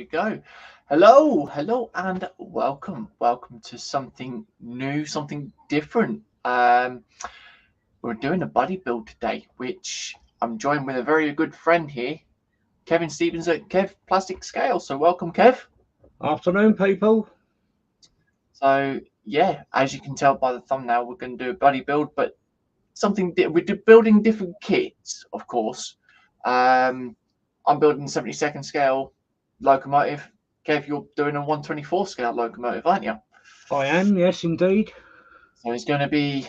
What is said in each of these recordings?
go. Hello, and welcome to something new, something different. We're doing a buddy build today, which I'm joined with a very good friend here, Kevin Stephens at Kev Plastic Scale. So welcome, Kev. Afternoon, people. So yeah, as you can tell by the thumbnail, we're going to do a buddy build, but we're building different kits, of course. I'm building 72nd scale locomotive. Kev, you're doing a 124 scale locomotive, aren't you? I am, yes, indeed. So it's going to be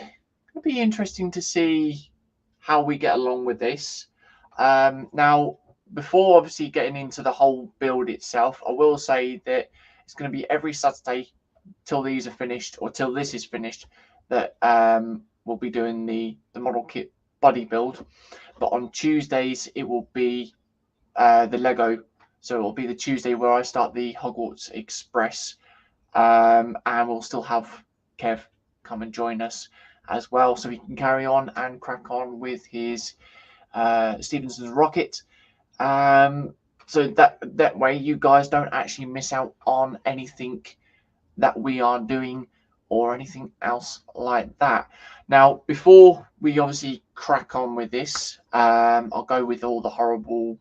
interesting to see how we get along with this. Now, before obviously getting into the whole build itself, I will say that it's going to be every Saturday till these are finished, or till this is finished, that we'll be doing the model kit buddy build. But on Tuesdays it will be the Lego. So it'll be the Tuesday where I start the Hogwarts Express, and we'll still have Kev come and join us as well, so he can carry on and crack on with his Stephensons rocket. So that way you guys don't actually miss out on anything that we are doing or anything else like that. Now, before we obviously crack on with this, I'll go with all the horrible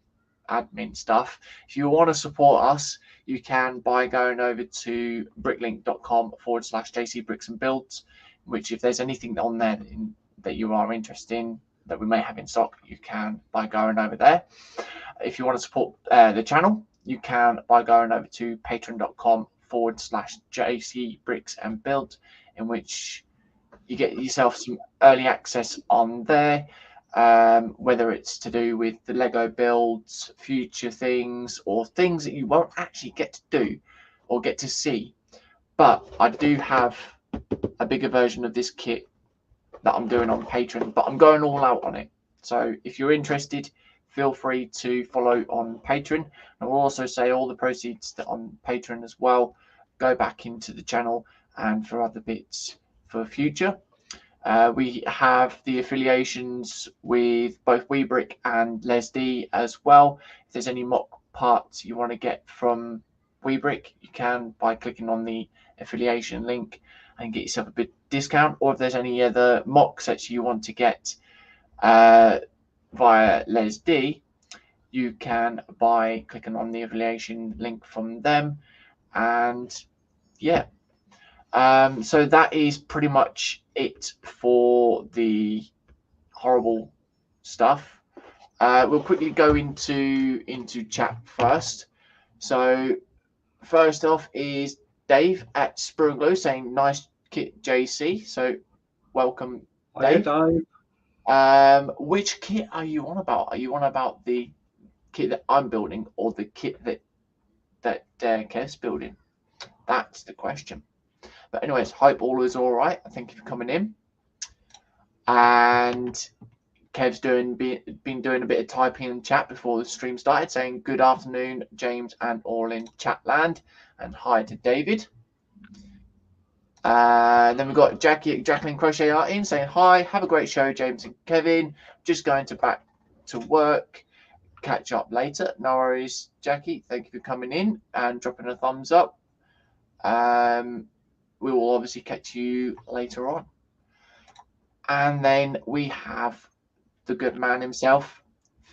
admin stuff. If you want to support us, you can by going over to bricklink.com/JCBricksandBuilds, which if there's anything on there that you are interested in that we may have in stock, you can by going over there. If you want to support the channel, you can by going over to patreon.com/JCBricksandBuilds, in which you get yourself some early access on there. Whether it's to do with the Lego builds, future things, or things that you won't actually get to do or get to see. But I do have a bigger version of this kit that I'm doing on Patreon, but I'm going all out on it. So if you're interested, feel free to follow on Patreon. I will also say all the proceeds that on Patreon as well go back into the channel and for other bits for future. We have the affiliations with both Webricks and LesDiy as well. If there's any mock parts you want to get from Webricks, you can by clicking on the affiliation link and get yourself a bit discount. Or if there's any other mock sets you want to get via LesDiy, you can by clicking on the affiliation link from them. And yeah. So that is pretty much it for the horrible stuff. We'll quickly go into chat first. So first off is Dave at Sprue and Glue saying nice kit JC. So welcome, Dave. Hi, Dave. Which kit are you on about? Are you on about the kit that I'm building or the kit that Kev's building? That's the question. But anyways, hope all is all right. Thank you for coming in. And Kev's been doing a bit of typing in chat before the stream started, saying good afternoon, James, and all in chat land, and hi to David. Then we've got Jacqueline Crochet Art in saying hi, have a great show, James and Kevin. Just going back to work. Catch up later. No worries, Jackie. Thank you for coming in and dropping a thumbs up. We will obviously catch you later on. And then we have the good man himself,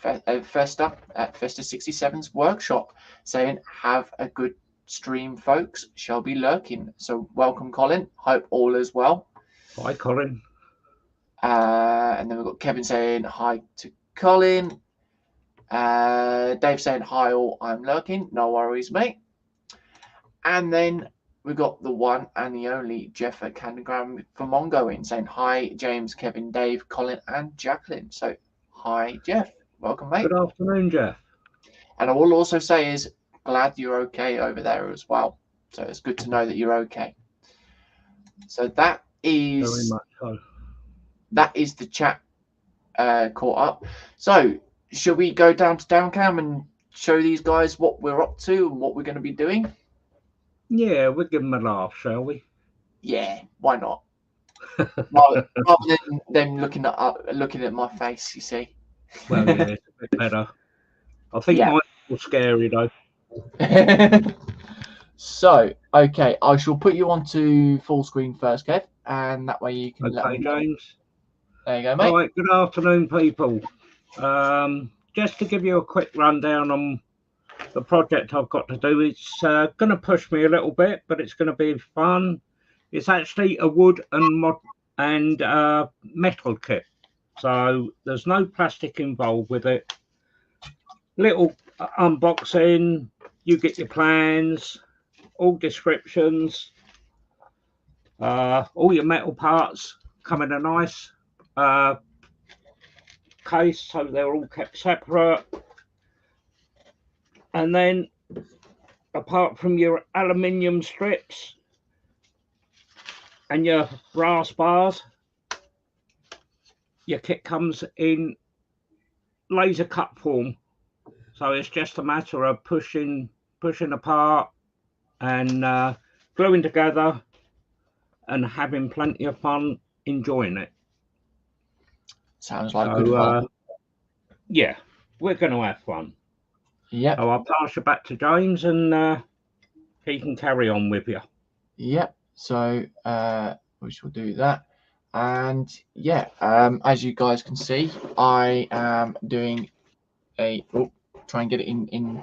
Festa at Festa67's workshop, saying, have a good stream, folks. Shall be lurking. So welcome, Colin. Hope all is well. Hi, Colin. And then we've got Kevin saying hi to Colin. Dave saying hi all, I'm lurking. No worries, mate. And then we've got the one and the only Jeff at Candygram for Mongo in saying hi, James, Kevin, Dave, Colin, and Jacqueline. So hi, Jeff. Welcome, mate. Good afternoon, Jeff. And I will also say is glad you're okay over there as well. So it's good to know that you're okay. So that is very much so. That is the chat caught up. So shall we go down to Downcam and show these guys what we're up to and what we're going to be doing? Yeah, we'll give them a laugh, shall we? Yeah, why not? rather than them looking at my face, you see. Well, yeah, it's a bit better. I think Yeah. mine's more scary though. So, okay, I shall put you onto full screen first, Kev, and that way you can let Okay, me know. James. There you go, mate. All right, good afternoon, people. Just to give you a quick rundown on the project I've got to do, it's going to push me a little bit, but it's going to be fun. It's actually a wood and metal kit, so there's no plastic involved with it. Little unboxing, you get your plans, all descriptions, all your metal parts come in a nice case, so they're all kept separate. And then apart from your aluminium strips and your brass bars, your kit comes in laser cut form, so it's just a matter of pushing apart and gluing together and having plenty of fun enjoying it. Sounds like good fun. Yeah, we're going to have fun. Yep. So I'll pass you back to James, and he can carry on with you. Yep. So we shall do that. And yeah, as you guys can see, I am doing try and get it in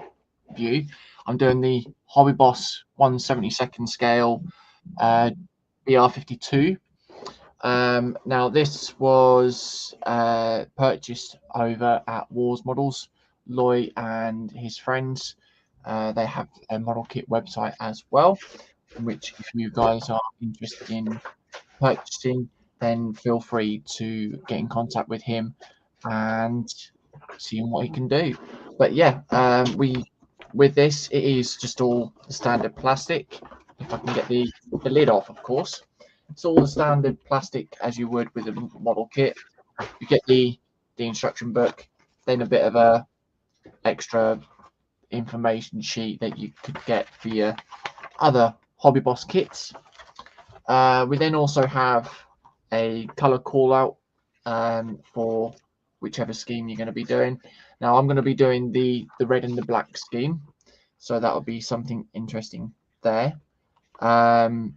view. I'm doing the HobbyBoss 1/72 scale BR52. Now this was purchased over at Wars Models. Loy and his friends, they have a model kit website as well, which if you guys are interested in purchasing, then feel free to get in contact with him and see what he can do. But yeah, with this, it is just all the standard plastic. If I can get the lid off, of course. It's all the standard plastic as you would with a model kit. You get the instruction book, then a bit of a extra information sheet that you could get for your other HobbyBoss kits. We then also have a color call out for whichever scheme you're going to be doing. Now I'm going to be doing the red and the black scheme, so that will be something interesting there. I'm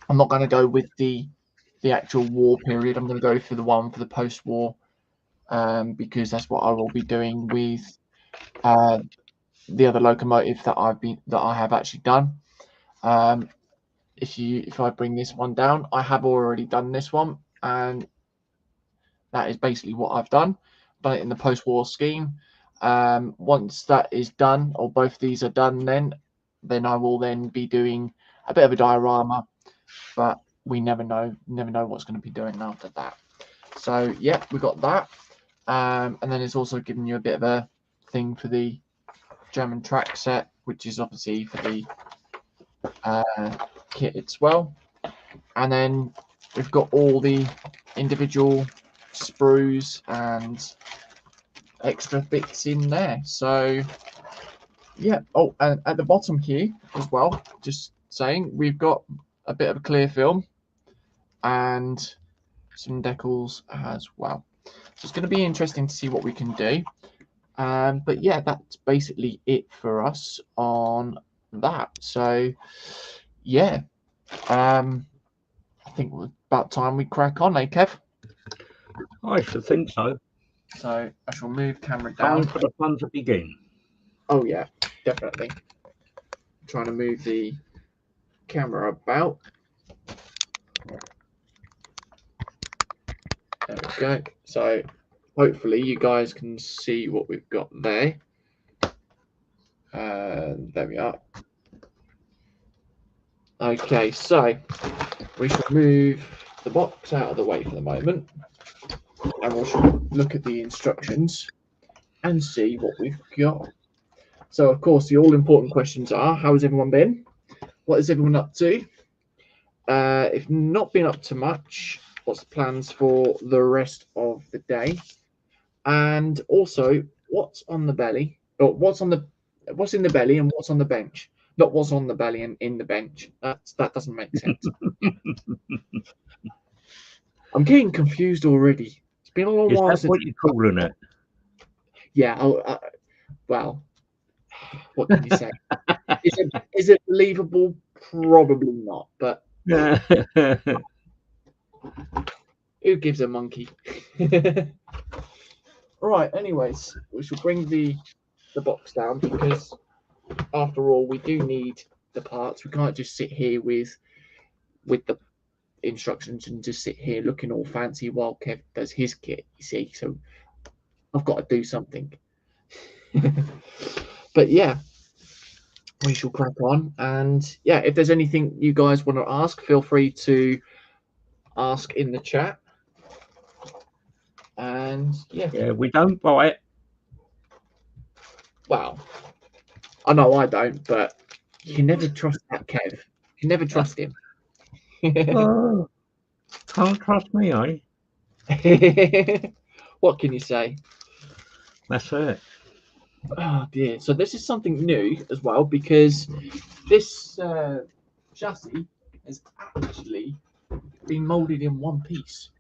not going to go with the actual war period. I'm going to go for the one for the post-war, because that's what I will be doing with the other locomotive that I have actually done. If I bring this one down, I have already done this one, and that is basically what I've done it in the post-war scheme. Once that is done, or both these are done, then I will then be doing a bit of a diorama, but we never know what's going to be doing after that. So yeah, we got that, and then it's also giving you a bit of a thing for the German track set, which is obviously for the kit as well. And then we've got all the individual sprues and extra bits in there. So yeah. Oh, and at the bottom here as well, just saying, we've got a bit of a clear film and some decals as well. So it's going to be interesting to see what we can do. But yeah, that's basically it for us on that. So yeah, I think it's about time we crack on, eh, Kev? I should think so. So I shall move camera down. Time for the fun to begin. Oh yeah, definitely. I'm trying to move the camera about. There we go. So hopefully you guys can see what we've got there. There we are. Okay, so we shall move the box out of the way for the moment, and we'll look at the instructions and see what we've got. So, of course, the all-important questions are: how has everyone been? What is everyone up to? If not been up to much, what's the plans for the rest of the day? And also, what's on the belly, or what's in the belly and what's on the bench? Not what's on the belly and in the bench. That doesn't make sense. I'm getting confused already. It's been a long while since. What you calling it? Yeah. Well, What can you say? Is it believable? Probably not, but who gives a monkey? Right, anyways, we shall bring the box down because after all, we do need the parts. We can't just sit here with the instructions and just sit here looking all fancy while Kev does his kit, you see. So I've got to do something. But yeah, we shall crack on. And yeah, if there's anything you guys want to ask, feel free to ask in the chat. And yeah, we don't buy it. Well, I know I don't, but you can never trust that Kev. You can never trust him. Oh, can't trust me, eh? What can you say? That's it. Oh dear. So this is something new as well, because this chassis has actually been molded in one piece.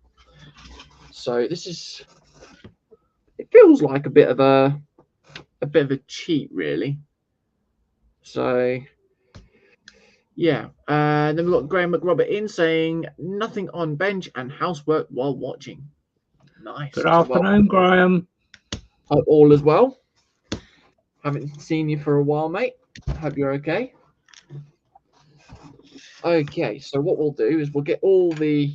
So this is, it feels like a bit of a cheat, really. So yeah, then we've got Graham McRobert in saying nothing on bench and housework while watching. Nice. Good afternoon, Graham. Hope all is well. Haven't seen you for a while, mate. Hope you're okay. Okay, so what we'll do is we'll get all the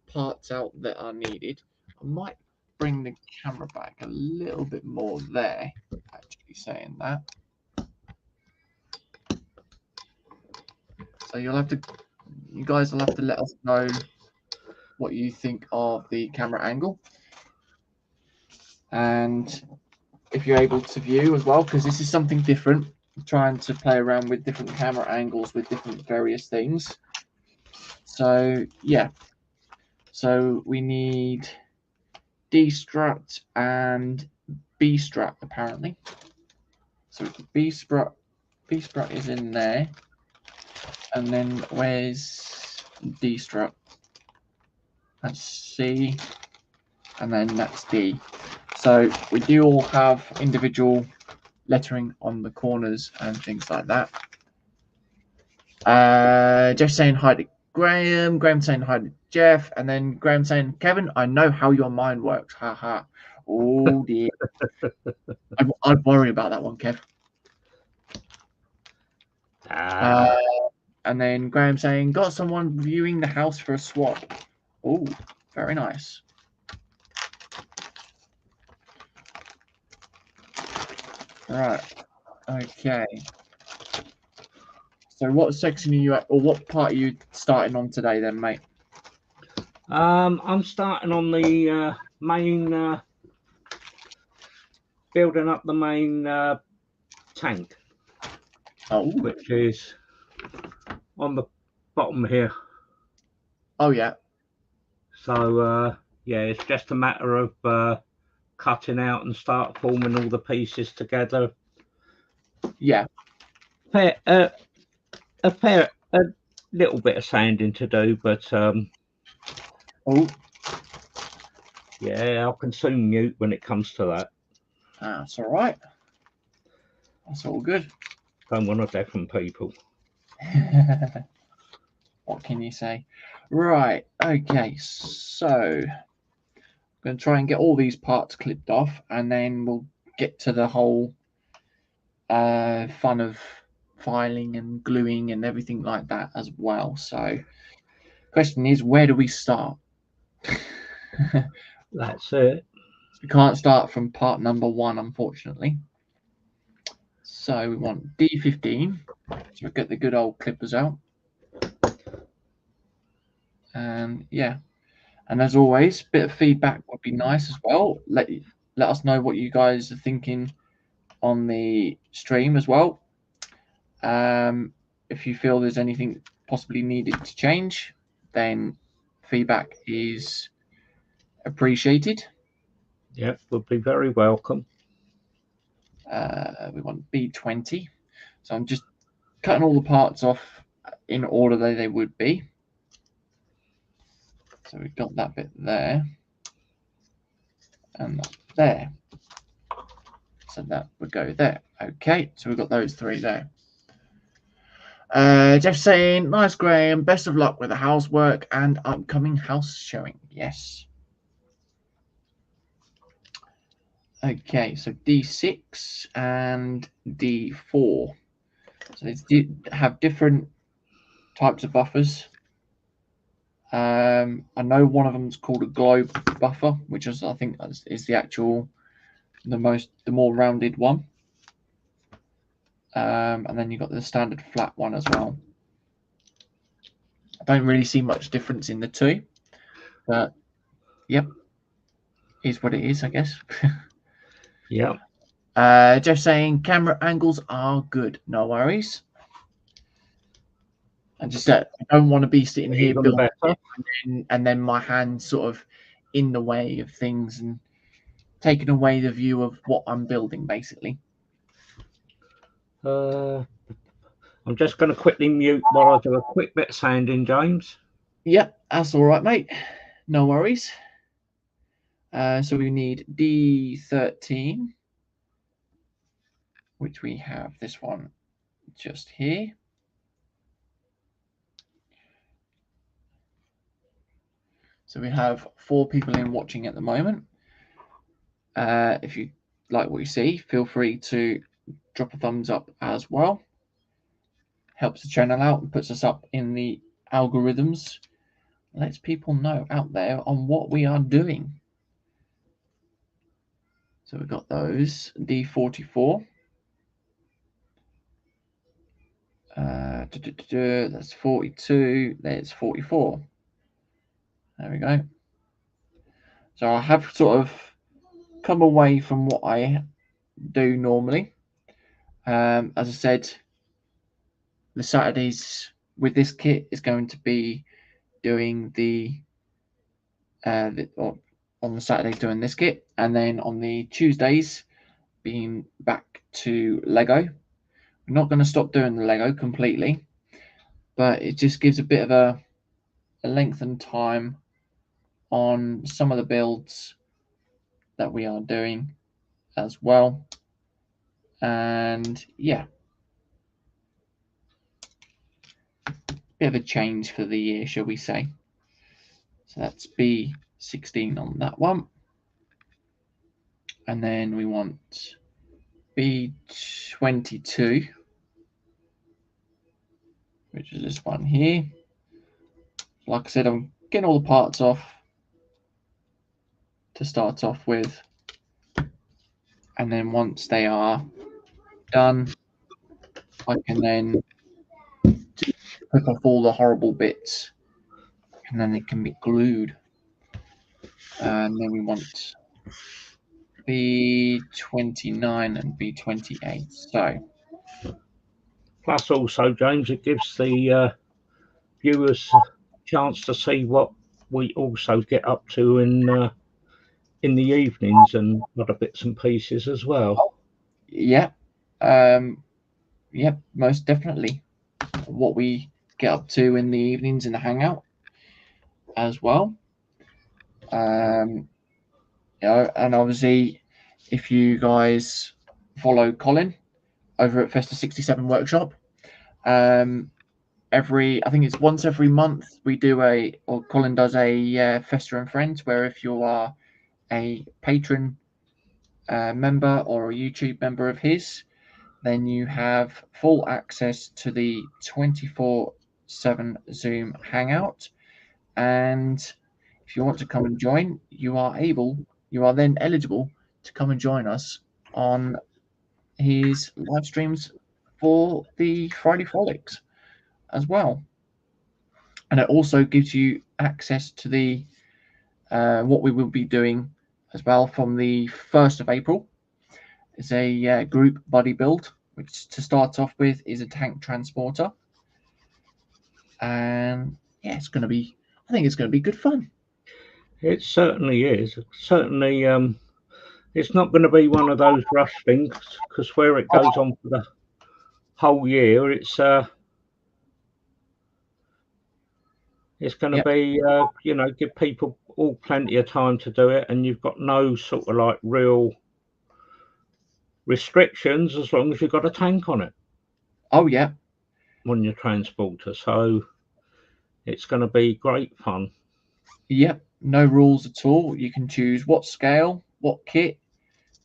parts out that are needed. I might bring the camera back a little bit more there, actually saying that. So you guys will have to let us know what you think of the camera angle. And if you're able to view as well, because this is something different, I'm trying to play around with different camera angles with different various things. So yeah, so we need D strut and B strut apparently. So B strut is in there, and then where's D strut? That's C, and then that's D. So we do all have individual lettering on the corners and things like that. Jeff saying hi to Graham. Graham saying hi to Jeff, and then Graham saying, Kevin, I know how your mind works. Ha ha. Oh dear. I'd worry about that one, Kev. And then Graham saying, got someone viewing the house for a swap. Oh, very nice. Right. Okay. So what section are you at, or what part are you starting on today then, mate? I'm starting on the main, building up the main tank. Oh. Which is on the bottom here. Oh, yeah. So, yeah, it's just a matter of cutting out and start forming all the pieces together. Yeah. A little bit of sanding to do, but oh, yeah, I can soon mute when it comes to that. That's all right. That's all good. Don't want to deafen people. What can you say? Right. Okay. So I'm going to try and get all these parts clipped off, and then we'll get to the whole fun of filing and gluing and everything like that as well. So question is, where do we start? That's it. We can't start from part number 1, unfortunately. So we want D15. So we'll get the good old clippers out. And yeah, and as always, a bit of feedback would be nice as well. Let us know what you guys are thinking on the stream as well. If you feel there's anything possibly needed to change, then feedback is appreciated. Yep, would be very welcome. We want B20. So I'm just cutting all the parts off in order that they would be. So we've got that bit there and that there. So that would go there. Okay, so we've got those three there. Jeff saying, nice, Graham. Best of luck with the housework and upcoming house showing. Yes. Okay, so D6 and D4. So they have different types of buffers. I know one of them is called a globe buffer, which is, I think, is the actual, the more rounded one. And then you've got the standard flat one as well. I don't really see much difference in the two, but yep, is what it is, I guess. Yeah. Jeff saying camera angles are good. No worries. I just I don't want to be sitting here building and then my hands sort of in the way of things and taking away the view of what I'm building, basically. I'm just going to quickly mute while I do a quick bit of sanding, James. Yep, that's all right, mate. No worries. So we need D13, which we have this one just here. So we have 4 people in watching at the moment. If you like what you see, feel free to drop a thumbs up as well. Helps the channel out and puts us up in the algorithms. Lets people know out there on what we are doing. So we've got those, D44. That's 42, there's 44. There we go. So I have sort of come away from what I do normally. As I said, the Saturdays with this kit is going to be doing on the Saturdays doing this kit, and then on the Tuesdays being back to Lego. We're not going to stop doing the Lego completely, but it just gives a bit of a lengthened time on some of the builds that we are doing as well. And yeah, bit of a change for the year, shall we say. So that's B16 on that one. And then we want B22, which is this one here. Like I said, I'm getting all the parts off to start off with. And then once they are done, I can then pick off all the horrible bits and then it can be glued. And then we want B29 and B28. So, plus also, James, it gives the viewers a chance to see what we also get up to in the evenings and other bits and pieces as well. Yeah, yeah, most definitely. What we get up to in the evenings in the hangout as well. You know, and obviously, if you guys follow Colin over at Festa 67 Workshop, I think it's once every month we do or Colin does a Festa and Friends, where if you are a patron member or a YouTube member of his, then you have full access to the 24/7 Zoom hangout. And if you want to come and join, you are then eligible to come and join us on his live streams for the Friday Frolics as well. And it also gives you access to the what we will be doing as well from the 1st of April. It's a group buddy build, which to start off with is a tank transporter. And yeah, I think it's going to be good fun. It certainly is. Certainly, it's not going to be one of those rush things, because where it goes on for the whole year, it's going to be, give people all plenty of time to do it, and you've got no sort of like real restrictions as long as you've got a tank on it Oh yeah, on your transporter. So it's going to be great fun. yep. No rules at all. You can choose what scale, what kit,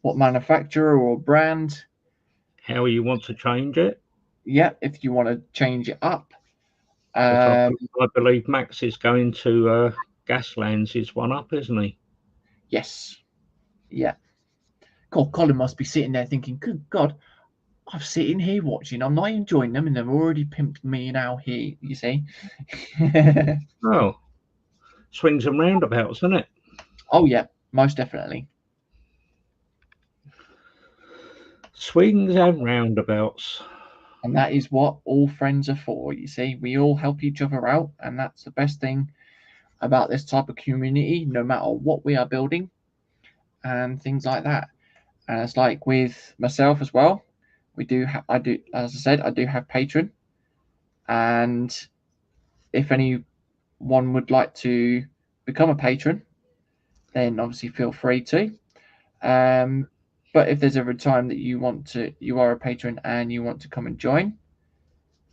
what manufacturer or brand. How you want to change it? Yep, if you want to change it up. But Um, I believe Max is going to Gaslands is one up, isn't he? yes. Yeah. God, Colin must be sitting there thinking, good God, I'm sitting here watching. I'm not enjoying them, and they've already pimped me now here, you see. Oh, swings and roundabouts, isn't it? Oh, yeah, most definitely. Swings and roundabouts. And that is what all friends are for, you see. We all help each other out, and that's the best thing about this type of community, no matter what we are building and things like that. And it's like with myself as well. I do, as I said, I do have Patreon, and if anyone would like to become a patron, then obviously feel free to. But if there's ever a time that you are a patron and you want to come and join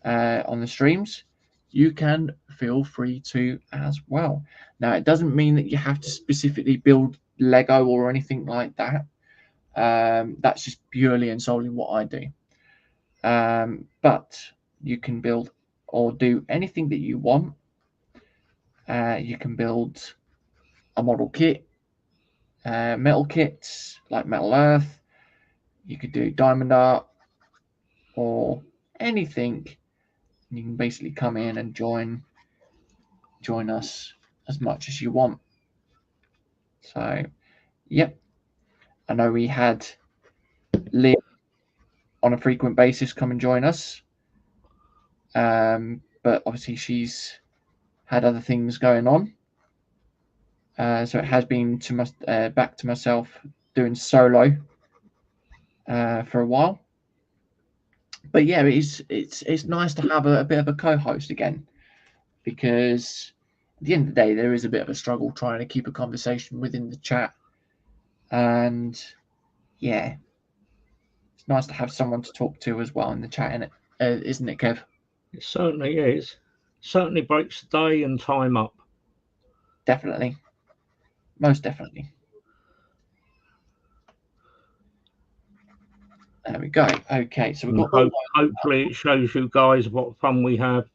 on the streams, you can feel free to as well. Now, it doesn't mean that you have to specifically build Lego or anything like that. That's just purely and solely what I do. But you can build or do anything that you want. You can build a model kit, metal kits like Metal Earth. You could do diamond art or anything. You can basically come in and join us as much as you want. So, yep. I know we had Liam on a frequent basis come and join us, but obviously she's had other things going on. So it has been back to myself doing solo for a while. But yeah, it's nice to have a bit of a co-host again, because at the end of the day, there is a bit of a struggle trying to keep a conversation within the chat. And yeah, it's nice to have someone to talk to as well in the chat, isn't it, Kev? It certainly is. Certainly breaks the day and time up. Definitely. Most definitely. There we go. Okay, so we've got hopefully it shows you guys what fun we have.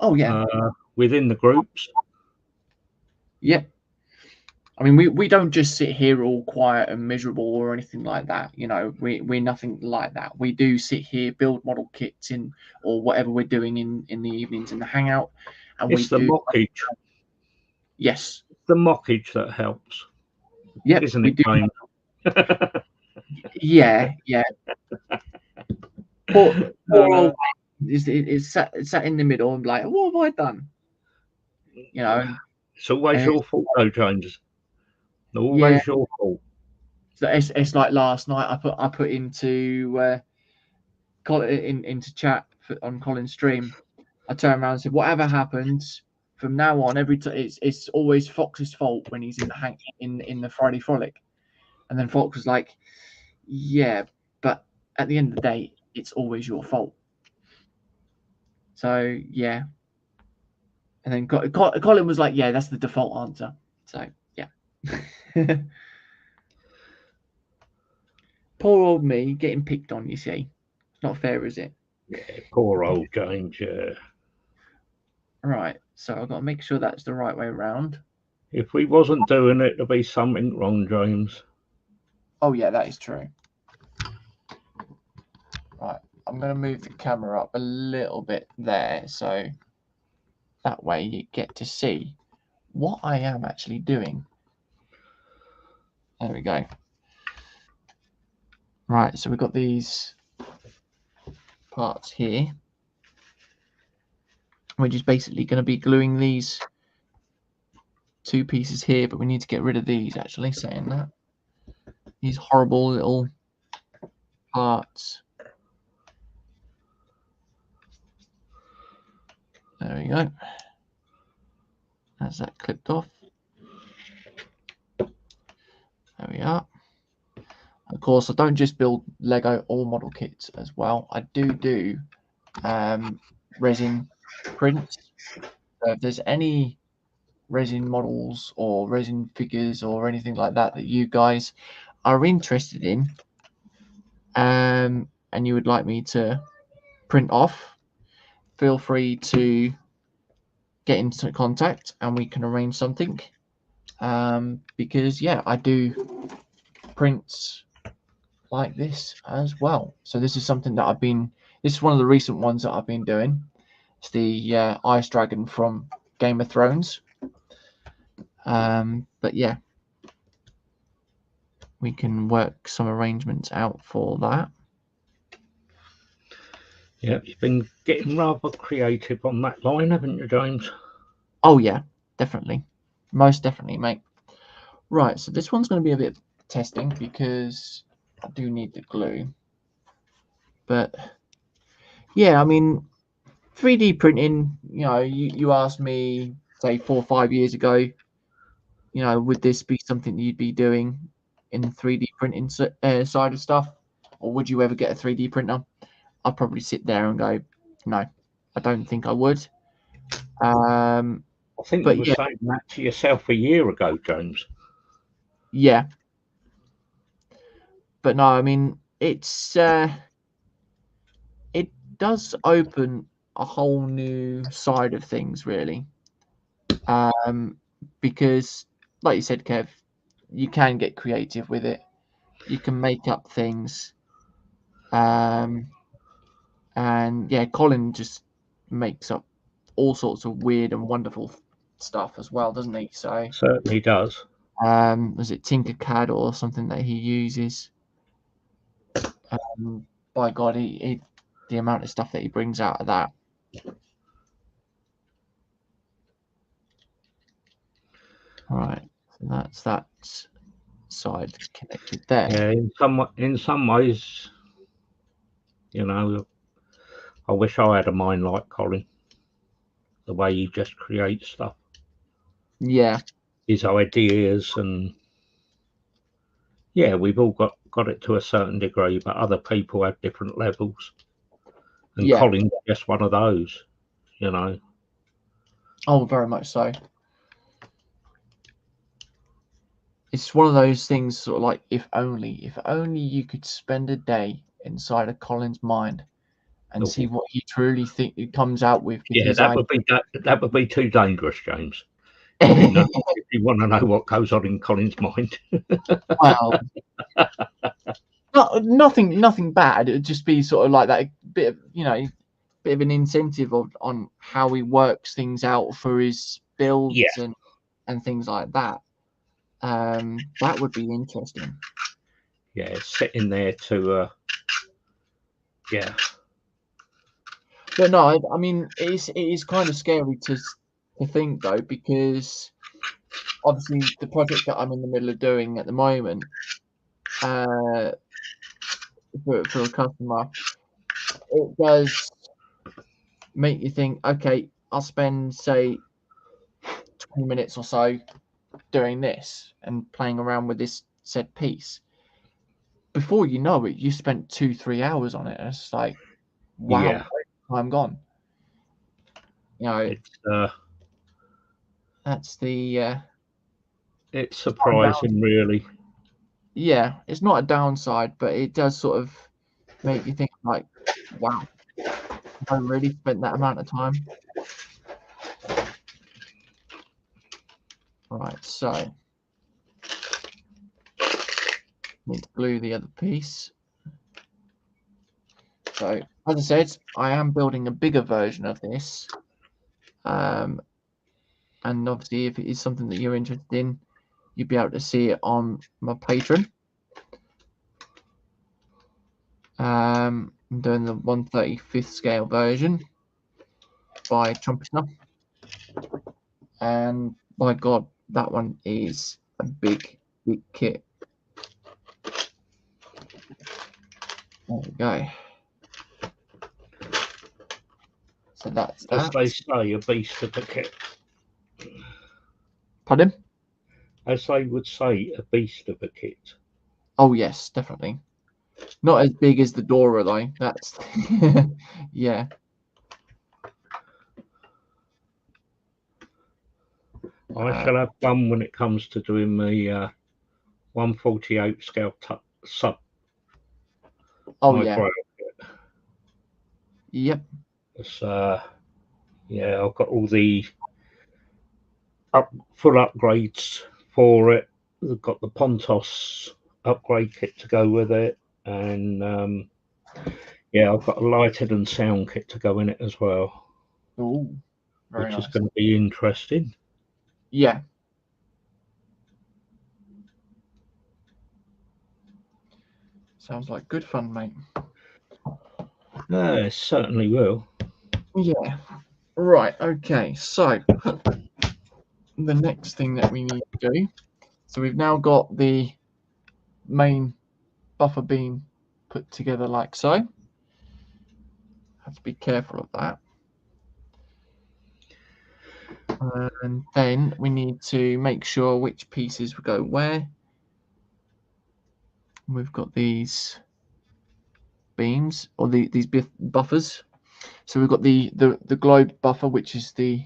Oh yeah. Within the groups. Yep. I mean, we don't just sit here all quiet and miserable or anything like that. You know, we're nothing like that. We do sit here, build model kits in or whatever we're doing in the evenings in the hangout, and it's the mockage. Yes, the mockage that helps. Yep, isn't it, James? Yeah. Poor old it's sat in the middle and like, what have I done? You know, it's always your fault, though, James. Always your fault. So it's like last night. I put into into chat on Colin's stream. I turned around and said, whatever happens from now on, it's always Fox's fault when he's in the in the Friday Frolic. And then Fox was like, yeah, but at the end of the day, it's always your fault. So yeah. And then Colin was like, yeah, that's the default answer. So yeah. Poor old me getting picked on, you see. It's not fair, is it? Yeah, poor old James, yeah. Right, so I've got to make sure that's the right way around. If we wasn't doing it, there'd be something wrong, James. Oh yeah, that is true. Right, I'm going to move the camera up a little bit there, so that way you get to see what I am actually doing. There we go. Right, so we've got these parts here. We're just basically going to be gluing these two pieces here, but we need to get rid of these, actually, saying that. These horrible little parts. There we go. That's that clipped off. There we are. Of course, I don't just build Lego or model kits as well. I do resin prints. So if there's any resin models or resin figures or anything like that that you guys are interested in, and you would like me to print off, feel free to get into contact and we can arrange something. Because yeah, I do prints like this as well. So this is something that this is one of the recent ones that I've been doing. It's the Ice Dragon from Game of Thrones. But yeah, we can work some arrangements out for that. Yeah, you've been getting rather creative on that line, haven't you, James? Oh yeah, definitely. Most definitely, mate. Right, so this one's going to be a bit of testing because I do need the glue. But yeah, I mean, 3D printing, you know, you asked me, say, 4 or 5 years ago, you know, would this be something you'd be doing in the 3D printing side of stuff? Or would you ever get a 3D printer? I'd probably sit there and go, no, I don't think I would. I think you were yeah, saying that to yourself a year ago, James. yeah. But no, I mean, it does open a whole new side of things, really. Because, like you said, Kev, you can get creative with it. You can make up things. And yeah, Colin just makes up all sorts of weird and wonderful stuff as well, doesn't he? So Certainly does. was it Tinkercad or something that he uses? By God, the amount of stuff that he brings out of that. All right, so that's that side connected there. Yeah, in some ways, you know, I wish I had a mind like Colin. The way he just creates stuff. Yeah. His ideas, and yeah, we've all got it to a certain degree, but other people have different levels. And Yeah. Colin's just one of those, you know. Oh, very much so. It's one of those things, sort of like, if only you could spend a day inside of Colin's mind and see what he truly think he comes out with. Yeah, that would be too dangerous, James. If you want to know what goes on in Colin's mind. Well, nothing bad. It'd just be sort of like that bit of, you know, bit of an incentive on how he works things out for his builds and things like that. That would be interesting. Yeah, sitting there to yeah. But no, I mean, it is kind of scary to think though, because obviously the project that I'm in the middle of doing at the moment, for a customer, it does make you think, okay, I'll spend, say, 20 minutes or so doing this and playing around with this said piece. Before you know it, you spent 2-3 hours on it. And it's like, wow, I'm gone. You know, that's the it's surprising, really. Yeah, it's not a downside, but it does sort of make you think, like, wow, I really spent that amount of time. Right, so need to glue the other piece. So, as I said, I am building a bigger version of this. And obviously, if it is something that you're interested in, you'll be able to see it on my Patreon. I'm doing the 1/35th scale version by Trumpeter. And by God, that one is a big kit. There we go. So that's that. As they say, a beast of a kit. Pardon? As they would say, a beast of a kit. Oh yes, definitely. Not as big as the Dora though. That's yeah. I shall have fun when it comes to doing the 148 scale sub. Oh yeah. Yep. It's, yeah, I've got all the full upgrades for it. I've got the Pontos upgrade kit to go with it, and yeah, I've got a lighted and sound kit to go in it as well. Oh, very which nice. is going to be interesting. Yeah. Sounds like good fun, mate. It certainly will. Yeah. Right. Okay. So the next thing that we need to do. So we've now got the main buffer beam put together like so. Have to be careful of that. And then we need to make sure which pieces will go where. We've got these beams or these buffers. So we've got the globe buffer, which is the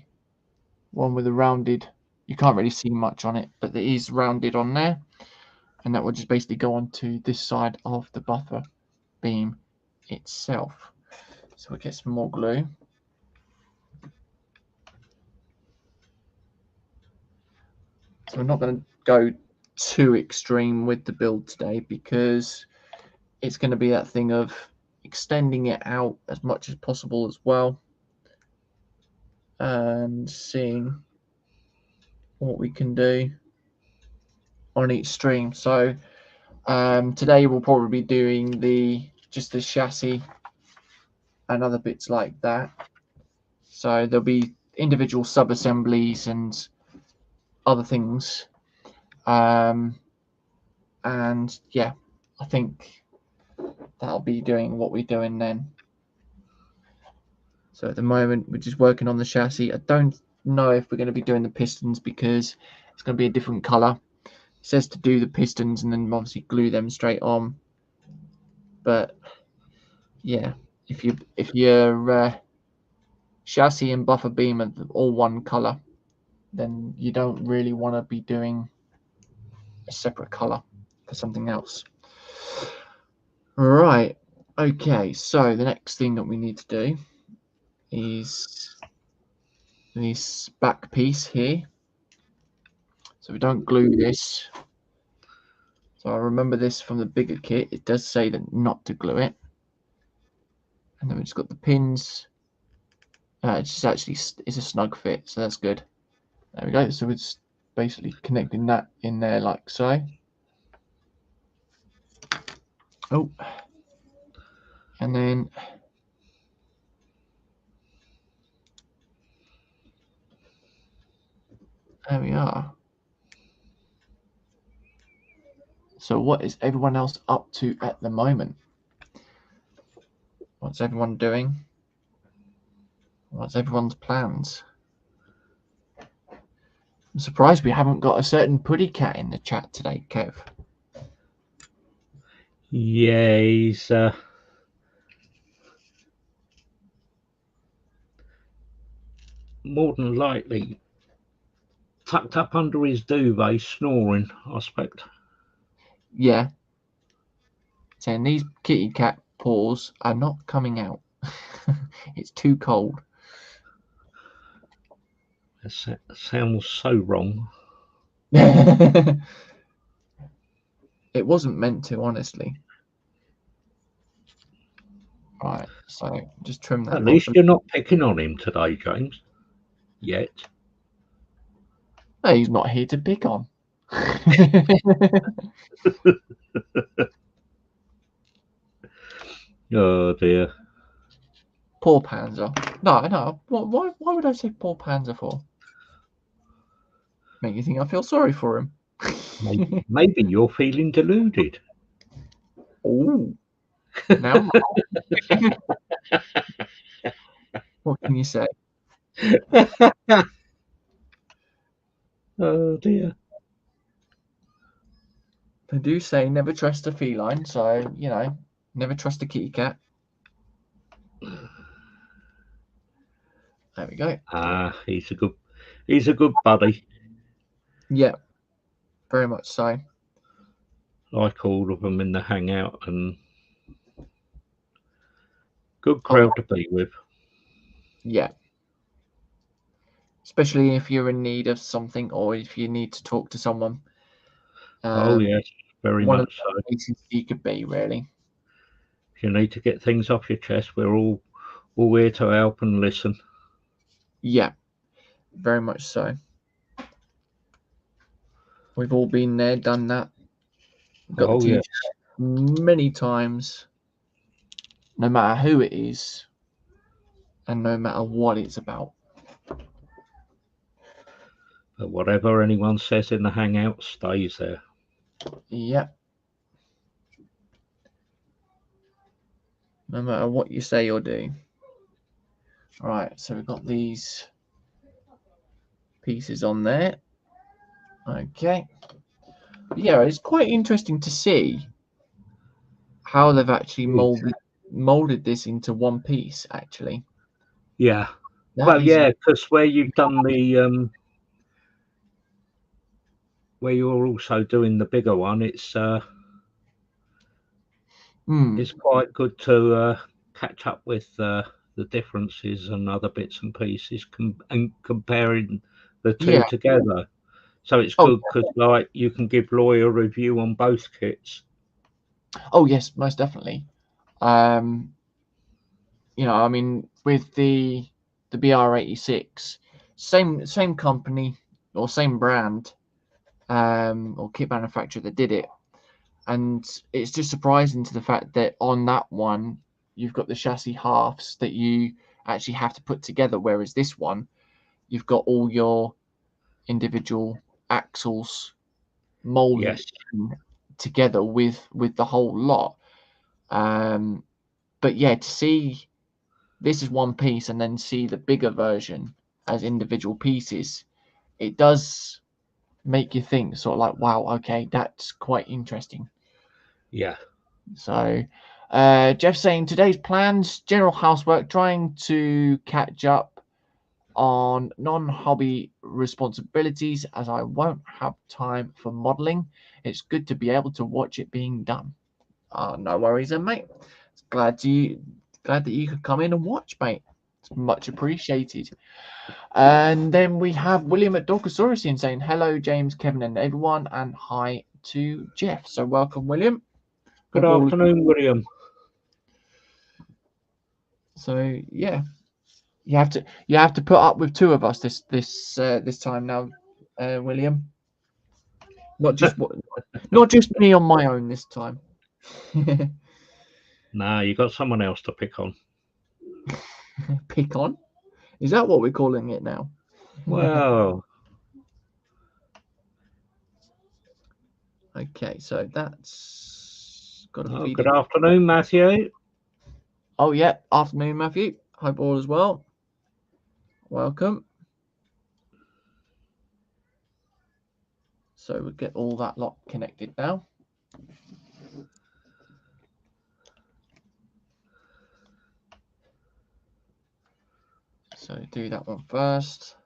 one with the rounded. You can't really see much on it, but it is rounded on there, and that will just basically go onto this side of the buffer beam itself. So we'll get some more glue. So we're not going to go too extreme with the build today because it's going to be that thing of extending it out as much as possible as well and seeing what we can do on each stream. So today we'll probably be doing just the chassis and other bits like that. So there'll be individual sub assemblies and other things. And yeah, I think that'll be doing what we're doing then. So at the moment we're just working on the chassis. I don't know if we're going to be doing the pistons because it's going to be a different color. It says to do the pistons and then obviously glue them straight on. But yeah, if your chassis and buffer beam are all one color, then you don't really want to be doing a separate color for something else. Right. Okay, so the next thing that we need to do is this back piece here. So we don't glue this. So I remember this from the bigger kit. It does say that not to glue it. And then we just got the pins. It's a snug fit, so that's good. There we go. So it's basically connecting that in there like so. Oh, and then there we are. So what is everyone else up to at the moment? What's everyone doing? What's everyone's plans? I'm surprised we haven't got a certain Puddy Cat in the chat today, Kev. Yeah, he's more than likely tucked up under his duvet, snoring, I expect. Yeah. Saying these kitty cat paws are not coming out. It's too cold. That sounds so wrong. It wasn't meant to, honestly. Right, so just trim that. At least you're not picking on him today, James. Yet. No, he's not here to pick on. Oh dear. Poor Panzer. No. Why would I say poor Panzer for? Make you think I feel sorry for him. Maybe you're feeling deluded. Oh. Now. What can you say? Oh dear. I do say never trust a feline, so you know, never trust a kitty cat. There we go. Ah, he's a good buddy. Yeah, very much so. Like all of them in the hangout, and good Oh, crowd to be with. yeah. Especially if you're in need of something or if you need to talk to someone. Oh yes, very One of much the so. places you could be, really. If you need to get things off your chest, we're all here to help and listen. Yeah, very much so. We've all been there, done that. Got the Yeah. teacher many times, no matter who it is and no matter what it's about. But whatever anyone says in the hangout stays there. Yeah. No matter what you say or do. All right, so we've got these pieces on there. Okay. Yeah, it's quite interesting to see how they've actually molded this into one piece, actually. Yeah. That is, yeah, because where you've done the where you're also doing the bigger one, it's quite good to catch up with the differences and other bits and pieces and comparing the two together. So it's good because like you can give Loy a review on both kits. Oh yes, most definitely. You know, I mean, with the BR86, same company or same brand, or kit manufacturer that did it, and it's just surprising to the fact that on that one you've got the chassis halves that you actually have to put together, whereas this one you've got all your individual axles molded together with the whole lot. But yeah, to see this is one piece and then see the bigger version as individual pieces, it does make you think, sort of like, wow, okay, that's quite interesting. Yeah. So Jeff saying today's plans, general housework, trying to catch up on non-hobby responsibilities as I won't have time for modeling. It's good to be able to watch it being done. No worries then, mate. Glad that you could come in and watch, mate. It's much appreciated. And then we have William at Dorcasaurusian saying hello, James, Kevin, and everyone, and hi to Jeff. So welcome, William. Good afternoon, William. So yeah, you have to put up with two of us this time now, William. Not just me on my own this time. Nah, you got someone else to pick on. Pick on? Is that what we're calling it now? Well. Okay, so that's got to feed good afternoon, Matthew. Oh yeah, afternoon, Matthew. Hope all is well. Welcome. So we'll get all that lot connected now. So do that one first.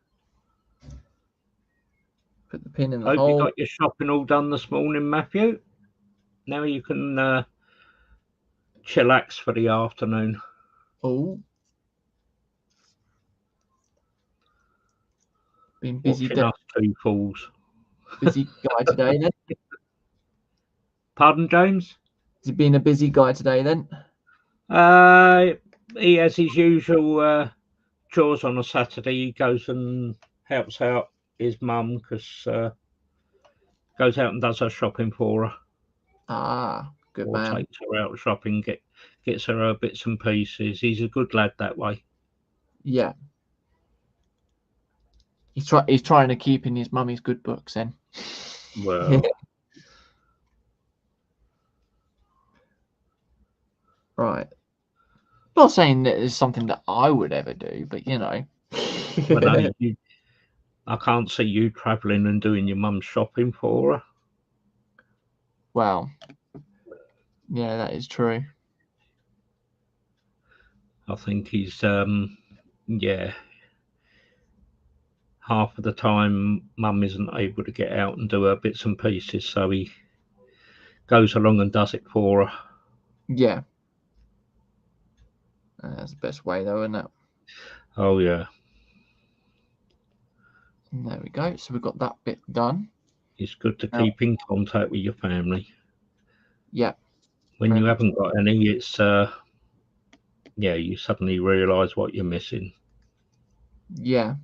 Put the pin in the hole. Hope you got your shopping all done this morning, Matthew. Now you can chillax for the afternoon. Oh. Been busy. Watching us two fools. Busy guy today then. Pardon, James? Has he been a busy guy today then? He has his usual chores on a Saturday. He goes and helps out his mum because goes out and does her shopping for her. Ah, good man. Takes her out shopping, gets her bits and pieces. He's a good lad that way. Yeah. He's trying to keep in his mummy's good books then. Well. Right. Not saying that it's something that I would ever do, but you know. But no, I can't see you travelling and doing your mum's shopping for her. Wow. Yeah, that is true. I think he's yeah. Half of the time, Mum isn't able to get out and do her bits and pieces, so he goes along and does it for her. Yeah. That's the best way, though, isn't it? Oh yeah. And there we go. So we've got that bit done. It's good to Now, keep in contact with your family. yeah. When Very you much. haven't got any, it's yeah, you suddenly realise what you're missing. Yeah.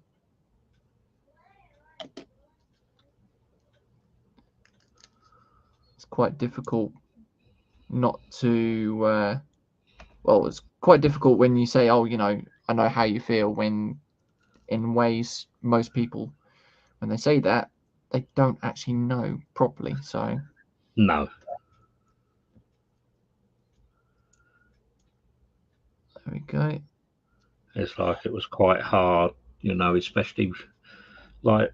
It's quite difficult not to. Well, it's quite difficult when you say, "Oh, you know, I know how you feel," when, in ways, most people, when they say that, they don't actually know properly. So No. there we go. It's like it was quite hard, you know, especially like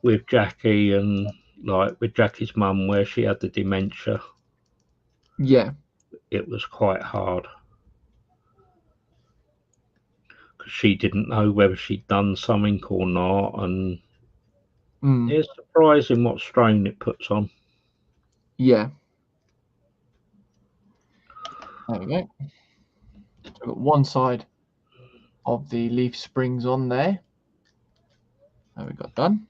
with Jackie and like with Jackie's mum where she had the dementia. Yeah. It was quite hard because she didn't know whether she'd done something or not, and it's surprising what strain it puts on. Yeah. There we go. So we've got one side of the leaf springs on there. There we got done.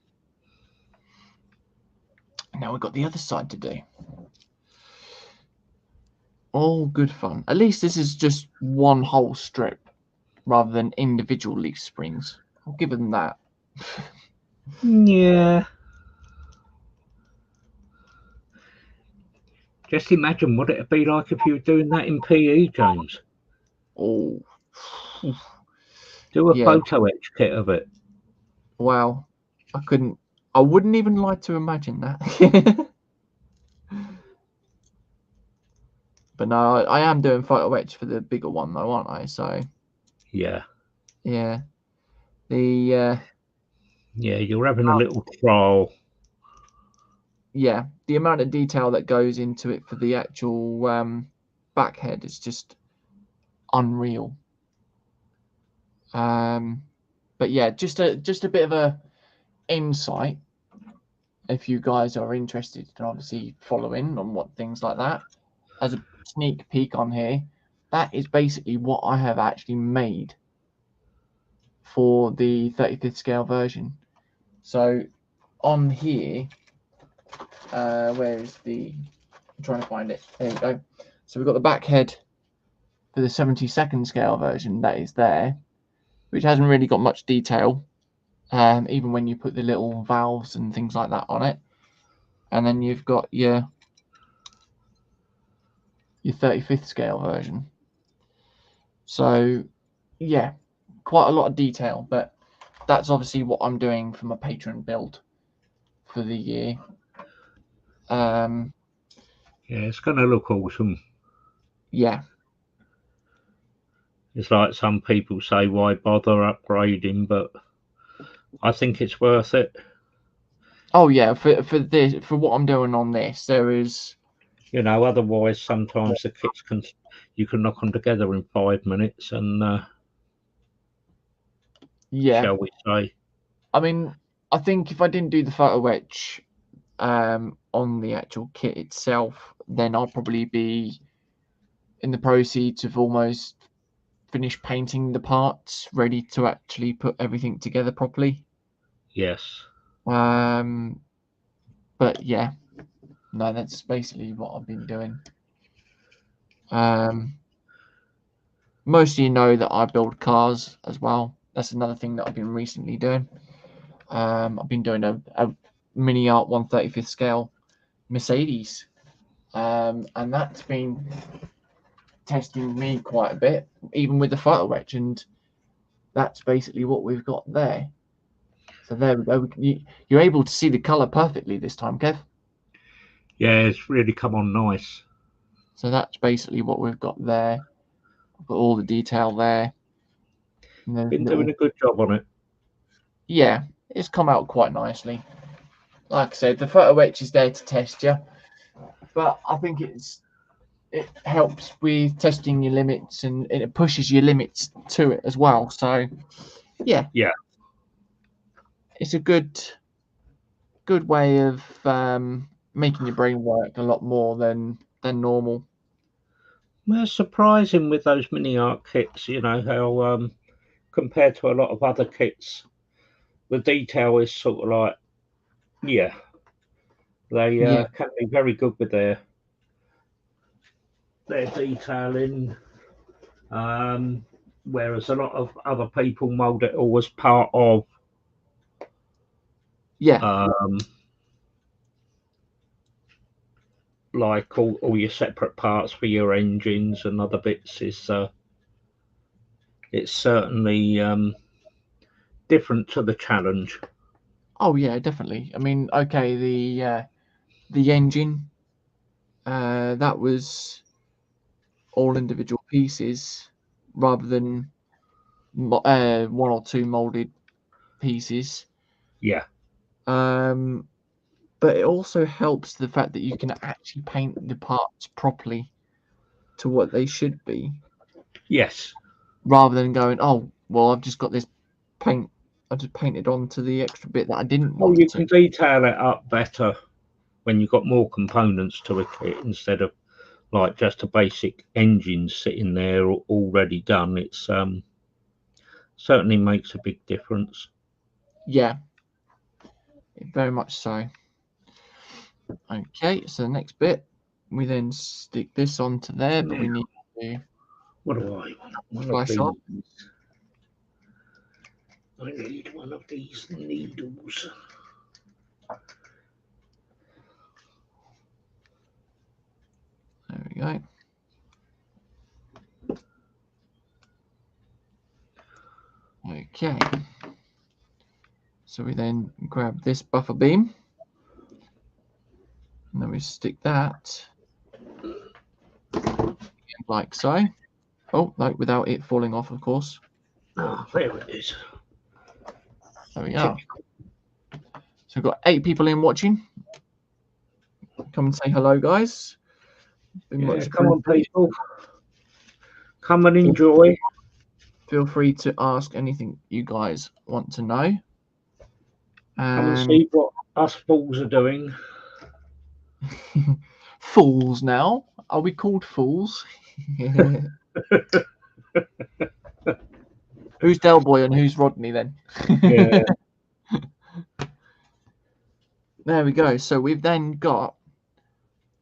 Now we've got the other side to do. All good fun. At least this is just one whole strip rather than individual leaf springs. I'll give them that. Yeah. Just imagine what it'd be like if you were doing that in PE, James. Oh. Do a Yeah. photo etch kit of it. Wow. I wouldn't even like to imagine that. But no, I am doing photo etch for the bigger one though, aren't I? So Yeah. yeah. The Yeah, you're having a little trial. yeah, the amount of detail that goes into it for the actual back head is just unreal. But yeah, just a bit of a insight if you guys are interested in obviously following on what things like that. As a sneak peek on here, that is basically what I have actually made for the 35th scale version. So on here, where is the? I'm trying to find it. There you go. So we've got the back head for the 72nd scale version that is there, which hasn't really got much detail, even when you put the little valves and things like that on it. And then you've got your 35th scale version. So yeah, quite a lot of detail, but that's obviously what I'm doing for my Patreon build for the year. Yeah, it's going to look awesome. Yeah. It's like some people say, why bother upgrading? But I think it's worth it. Oh yeah, for this, for what I'm doing on this, there is. You know, otherwise sometimes the kits you can knock them together in 5 minutes, and Yeah. shall we say? I mean, I think if I didn't do the photo etch on the actual kit itself, then I'll probably be in the proceeds of almost finished painting the parts, ready to actually put everything together properly. Yes. But yeah, no, that's basically what I've been doing. Most of you know that I build cars as well. That's another thing that I've been recently doing. I've been doing a mini art 1/35th scale Mercedes, and that's been testing me quite a bit, even with the photo etch, and that's basically what we've got there. So there we go. You're able to see the color perfectly this time, Kev. Yeah, it's really come on nice. So that's basically what we've got there. I've got all the detail there. Been doing a good job on it. Yeah, it's come out quite nicely. like I said, the photo etch is there to test you, but I think it helps with testing your limits, and it pushes your limits to it as well. So yeah, it's a good way of making your brain work a lot more than normal. Well, it's surprising with those mini art kits, you know, how compared to a lot of other kits, the detail is sort of like, yeah, they Yeah, can be very good with their detailing. Whereas a lot of other people mould it all as part of yeah, like all your separate parts for your engines and other bits. Is it's certainly different to the challenge. oh yeah, definitely. I mean, okay, the engine, that was all individual pieces rather than one or two molded pieces. Yeah, But it also helps the fact that you can actually paint the parts properly to what they should be, yes, rather than going, oh, well, I've just got this paint, I just painted onto the extra bit that I didn't oh, want you to. can detail it up better when you've got more components to a kit instead of like just a basic engine sitting there already done. It's certainly makes a big difference. Yeah, very much so. Okay, so the next bit, we then stick this onto there, but we Now, need to what do I want? One of flash on. these. I need one of these needles. There we go. Okay. So we then grab this buffer beam, and then we stick that like so. Oh, like without it falling off, of course. Ah, there it is. There we go. So we've got 8 people in watching. Come and say hello, guys. Yeah, come on, people. Come and enjoy. Feel free to ask anything you guys want to know. Come and see what us fools are doing. Fools now? Are we called fools? Who's Del Boy and who's Rodney then? Yeah. There we go. So we've then got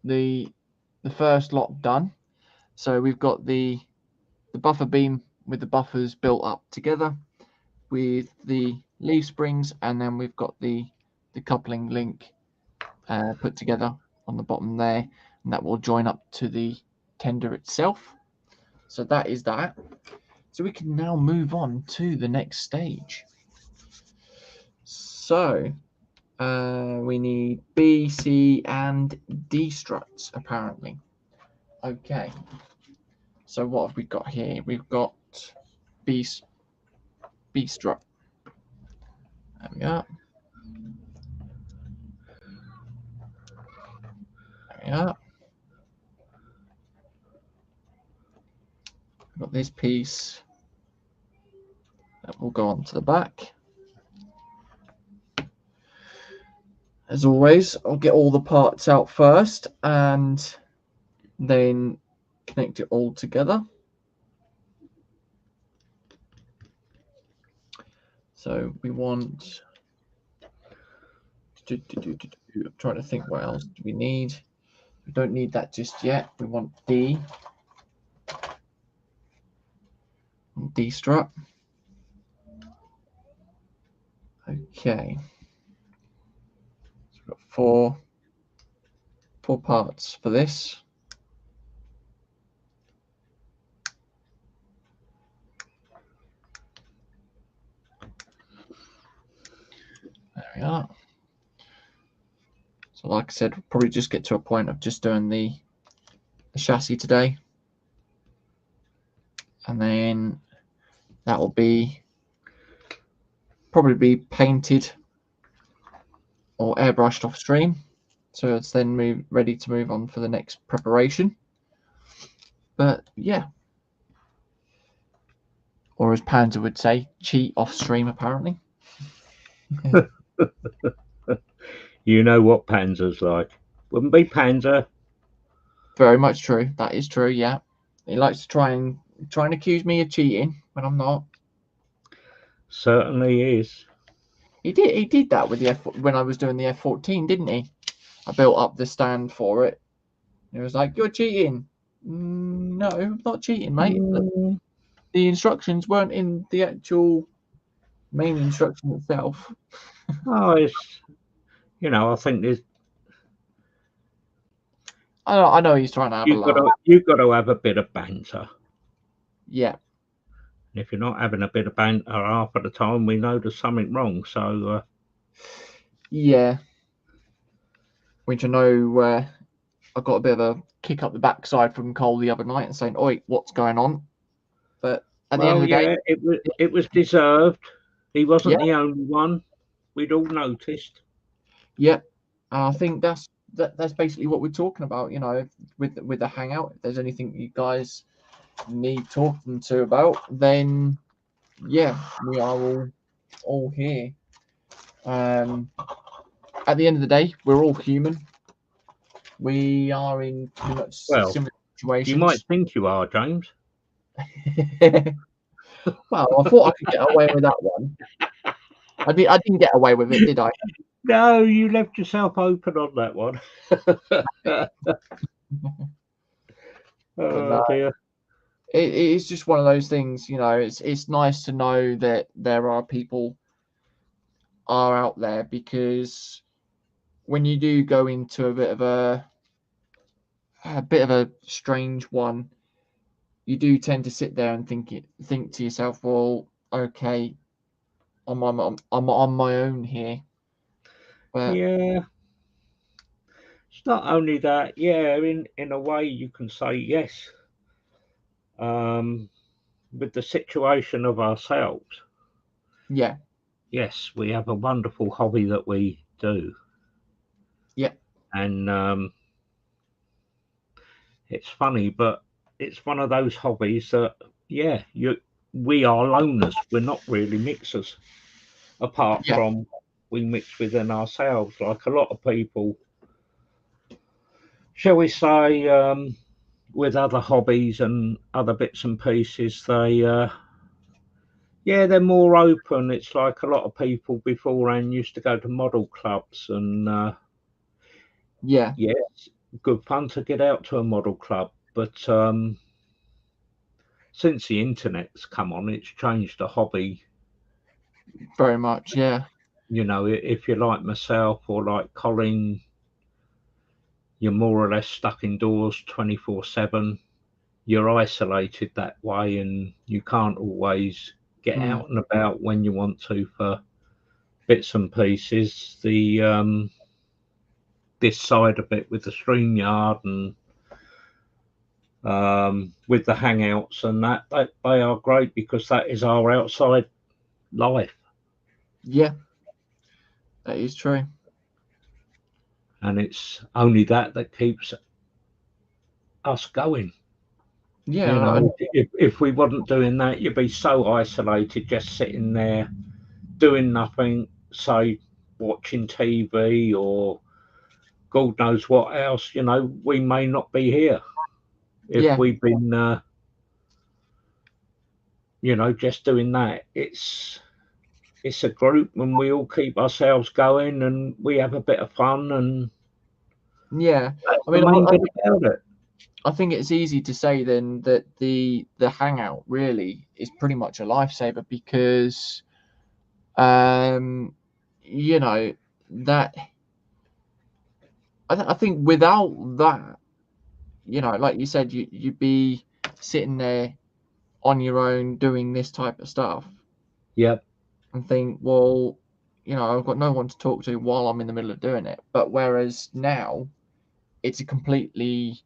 the first lot done. So we've got the buffer beam with the buffers built up together with the leaf springs, and then we've got the coupling link put together on the bottom there, and that will join up to the tender itself. So that is that. So we can now move on to the next stage. So we need B, C, and D struts apparently. Okay. So what have we got here? We've got B strut. There we are. There we are. We've got this piece that will go onto the back. As always, I'll get all the parts out first and then connect it all together. So we want, I'm trying to think what else do we need. We don't need that just yet. We want D strut. Okay. So we've got four parts for this. There we are. So like I said, we'll probably just get to a point of just doing the chassis today. And then that will be probably be painted or airbrushed off stream. So it's then ready to move on for the next preparation. But yeah. Or as Panzer would say, cheat off stream apparently. You know what Panzer's like. Wouldn't be Panzer. Very much true. That is true, yeah. He likes to try and accuse me of cheating when I'm not. Certainly is. He did that with the when I was doing the F14, didn't he? I built up the stand for it. It was like, you're cheating. No, I'm not cheating, mate. The instructions weren't in the actual main instruction itself. Oh, it's, you know, I think there's, I know he's trying to have a laugh. you've got to have a bit of banter. Yeah. And if you're not having a bit of banter half of the time, we know there's something wrong. So, yeah. Which I know I got a bit of a kick up the backside from Cole the other night and saying, "Oi, what's going on?" But at the end of the day, it was deserved. He wasn't Yeah. the only one. We'd all noticed. Yeah, I think that's basically what we're talking about. You know, with the hangout, if there's anything you guys need talking to about, then yeah, we are all here. At the end of the day, we're all human. We are in pretty much similar situations. You might think you are, James. Well, I thought I could get away with that one. I didn't get away with it, did I? No, you left yourself open on that one. Oh dear. It's just one of those things, you know. It's nice to know that there are people are out there, because when you do go into a bit of a strange one, you do tend to sit there and think to yourself, well, okay, I'm on my own here. But yeah, it's not only that. Yeah, in a way, you can say yes. With the situation of ourselves, yeah, yes, we have a wonderful hobby that we do. Yeah. And it's funny, but it's one of those hobbies that, yeah, we are loners. We're not really mixers, apart Yeah. from we mix within ourselves, like a lot of people, shall we say, with other hobbies and other bits and pieces, they're more open. It's like a lot of people beforehand used to go to model clubs, and yeah, it's good fun to get out to a model club. But since the internet's come on, it's changed the hobby. Very much, yeah. You know, if you're like myself or like Colin, you're more or less stuck indoors 24/7. You're isolated that way, and you can't always get out and about when you want to for bits and pieces. This side of it with the StreamYard and with the Hangouts and that they are great, because that is our outside life. Yeah, that is true. And it's only that keeps us going. Yeah, you know, if we wasn't doing that, you'd be so isolated, just sitting there doing nothing, say watching TV or God knows what else. You know, we may not be here if we've been just doing that. It's a group, and we all keep ourselves going, and we have a bit of fun, and yeah, that's the main bit about it. I think it's easy to say then that the Hangout really is pretty much a lifesaver, because you know, that I think without that, you know, like you said, you'd be sitting there on your own doing this type of stuff. Yep. And think, well, you know, I've got no one to talk to while I'm in the middle of doing it. But whereas now, it's a completely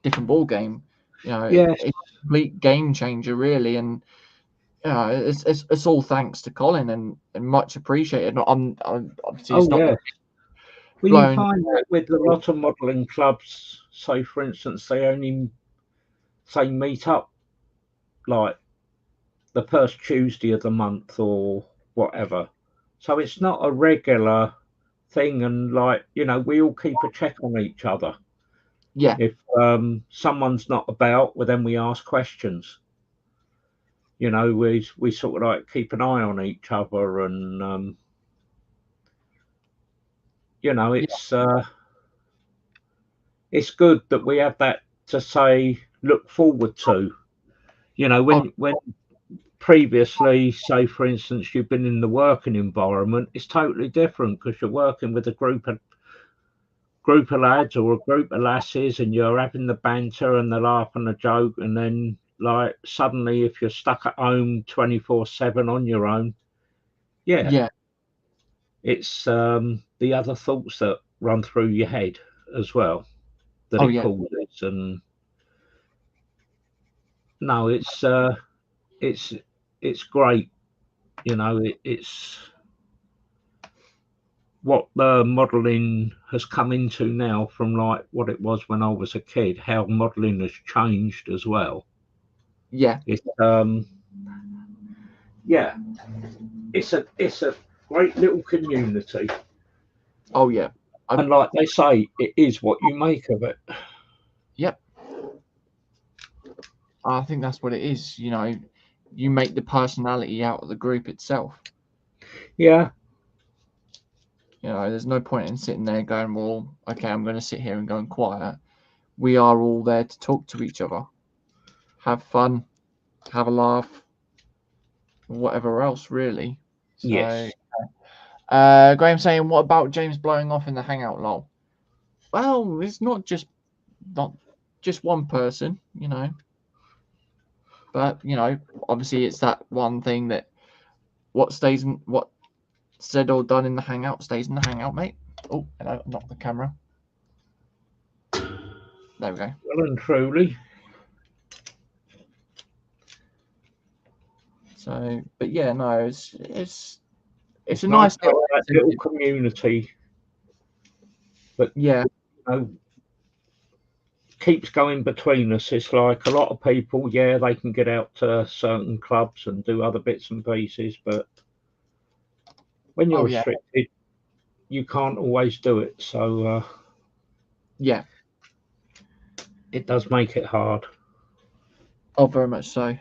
different ball game. You know, it's a complete game changer, really. And Yeah, it's all thanks to Colin and much appreciated. I'm obviously it's Oh not yeah. Well, you blown. find that with a lot of modelling clubs, say for instance, they only say meet up like the first Tuesday of the month or whatever. So it's not a regular thing, and like we all keep a check on each other. Yeah, If someone's not about, well, then we ask questions. We sort of like keep an eye on each other, and yeah, it's good that we have that to say look forward to. oh, When previously, say for instance, you've been in the working environment, it's totally different because you're working with a group of lads or a group of lasses, and you're having the banter and the laugh and the joke, and then like suddenly if you're stuck at home 24/7 on your own, yeah, yeah, it's the other thoughts that run through your head as well that oh it yeah, causes. And no, it's it's great. It's what the modelling has come into now from like what it was when I was a kid, how modelling has changed as well. yeah, It's yeah, it's a great little community. oh yeah. And like they say, it is what you make of it. Yep. I think that's what it is. You make the personality out of the group itself. Yeah, There's no point in sitting there going, well, okay, I'm going to sit here and go quiet. We are all there to talk to each other, have fun, have a laugh, whatever else, really. So, yes. Graham saying, what about James blowing off in the hangout, lol? Well, it's not just one person, but obviously it's that one thing that what said or done in the hangout stays in the hangout, mate. Oh, hello, not the camera. There we go. Well and truly. So, but yeah, no, it's It's a nice nice to have little that little incentive. community that Yeah, keeps going between us. It's like a lot of people, yeah, they can get out to certain clubs and do other bits and pieces, but when you're oh yeah, restricted, you can't always do it. So yeah, it does make it hard. oh very much so.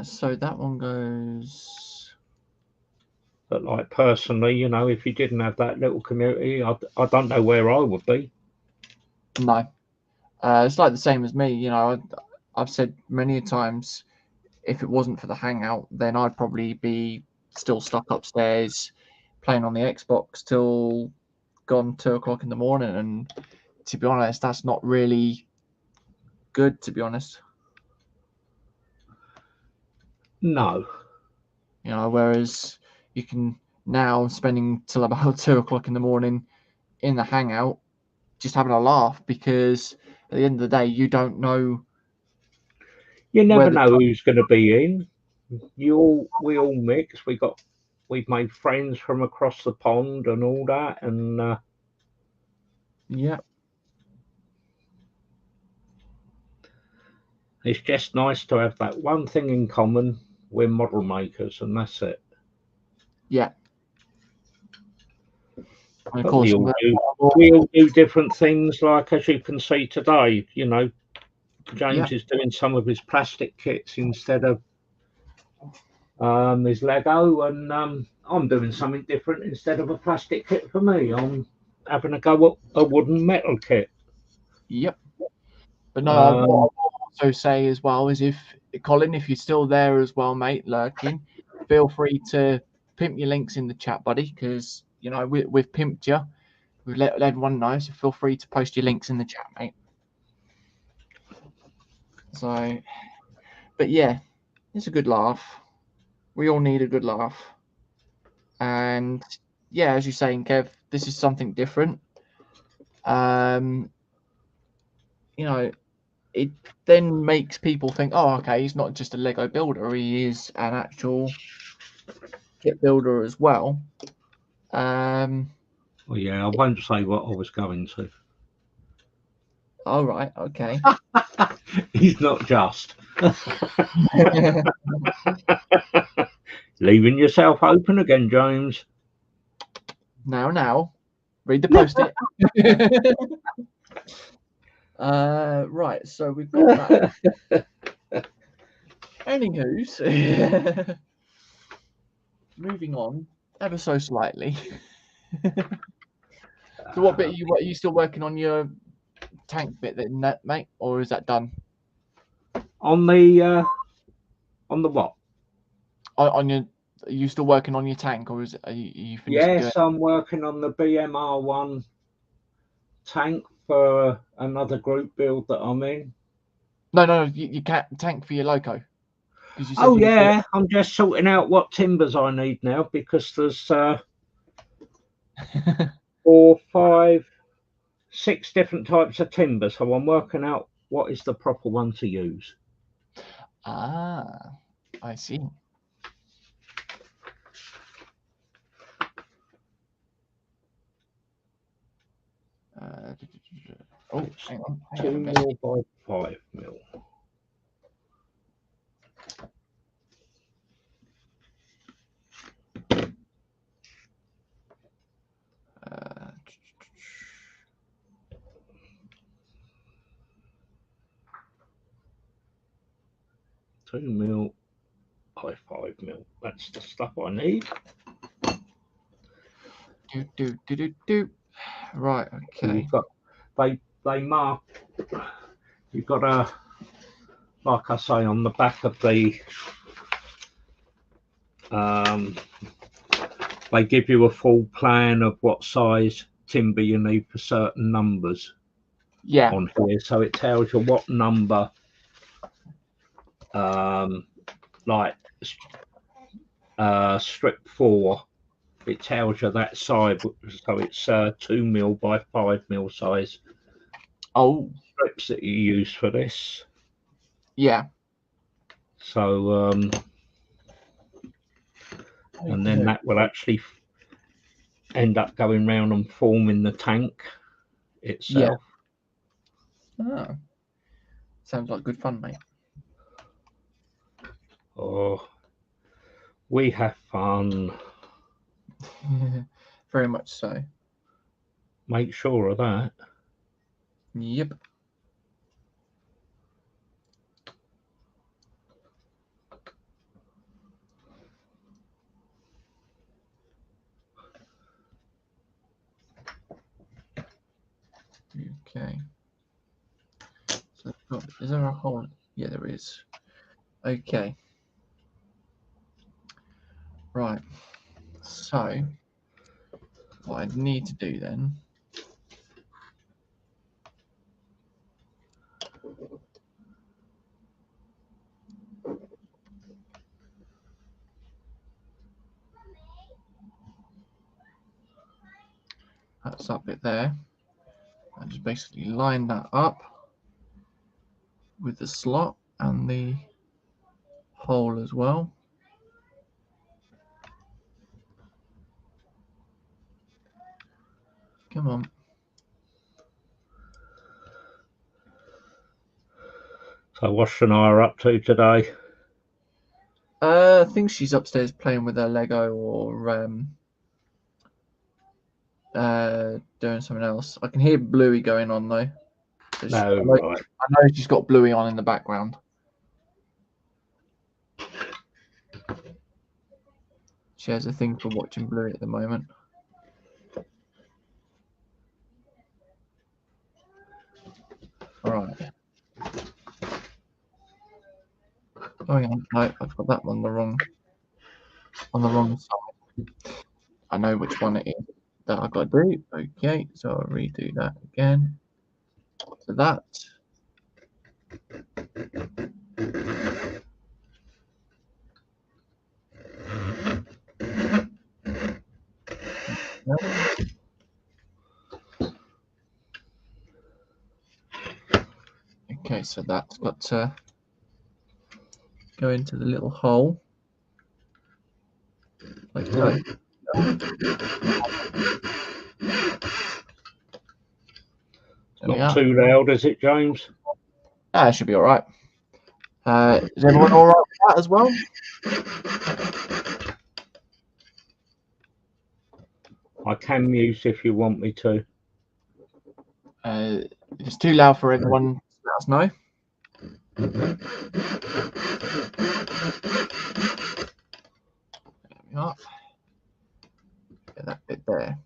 So that one goes. But like personally, if you didn't have that little community, I don't know where I would be. No, it's like the same as me. I've said many times, if it wasn't for the hangout, then I'd probably be still stuck upstairs playing on the Xbox till gone 2 o'clock in the morning. And to be honest, that's not really good. To be honest, No. whereas you can now spending till about 2 o'clock in the morning in the hangout, just having a laugh because at the end of the day, you don't know You where never the know who's going to be in. We all mix. We've made friends from across the pond and all that, and yeah, it's just nice to have that one thing in common. We're model makers, and that's it. yeah, and of But course, we all do different things. Like as you can see today, yeah, James is doing some of his plastic kits instead of his Lego, and I'm doing something different instead of a plastic kit for me. I'm having a go at a wooden metal kit. yep. But no, what Um, I will also say as well is if Colin, if you're still there as well, mate, lurking, feel free to pimp your links in the chat, buddy, because we've pimped you. We've let everyone know, so feel free to post your links in the chat, mate. So, but yeah, it's a good laugh. We all need a good laugh, and yeah, as you're saying, Kev, this is something different. Um, you know, it then makes people think, oh, okay, he's not just a Lego builder, he is an actual kit builder as well. Well, yeah, I won't say what I was going to. All right, okay. He's not just. Leaving yourself open again, James. Now, read the post-it. Right, so we've got that. Anywho's, moving on ever so slightly. So what bit are you still working on your tank bit then, mate, or is that done? On the what? On your, are you still working on your tank, or are you finished? Yes, I'm working on the BMR1 tank for another group build that I'm in. No, you can't tank for your loco. You said Oh yeah, I'm just sorting out what timbers I need now, because there's 4, 5, 6 different types of timber, so I'm working out what is the proper one to use. Ah, I see. Oh, hang on. 2 mil by 5 mil. Uh, 2 mil by 5 mil. That's the stuff I need. do. Right, okay. You've got they mark. You've got a, like I say, on the back of the they give you a full plan of what size timber you need for certain numbers. Yeah. On here, so it tells you what number, like strip 4, it tells you that side, so it's 2 mil by 5 mil size. Oh, strips that you use for this. Yeah. So and then that will actually end up going round and forming the tank itself. Yeah. Oh. Sounds like good fun, mate. Oh, we have fun. Very much so. Make sure of that. Yep. Okay. So is there a hole? Yeah, there is. Okay. Right. So what I need to do then that's that bit there. I just basically line that up with the slot and the hole as well. Come on. So what's Shania up to today? I think she's upstairs playing with her Lego or doing something else. I can hear Bluey going on though. So No, right. I know she's got Bluey on in the background. She has a thing for watching Bluey at the moment. All right. Oh, hang on. No, I've got that one on the wrong side. I know which one it is that I've got to do. Okay, so I'll redo that again. So that. Okay, so that's got to go into the little hole like so. Not too loud, is it, James? Ah, it should be all right. Is everyone all right with that as well? I can mute if you want me to. If it's too loud for everyone, let us know. There we are. Get that bit there.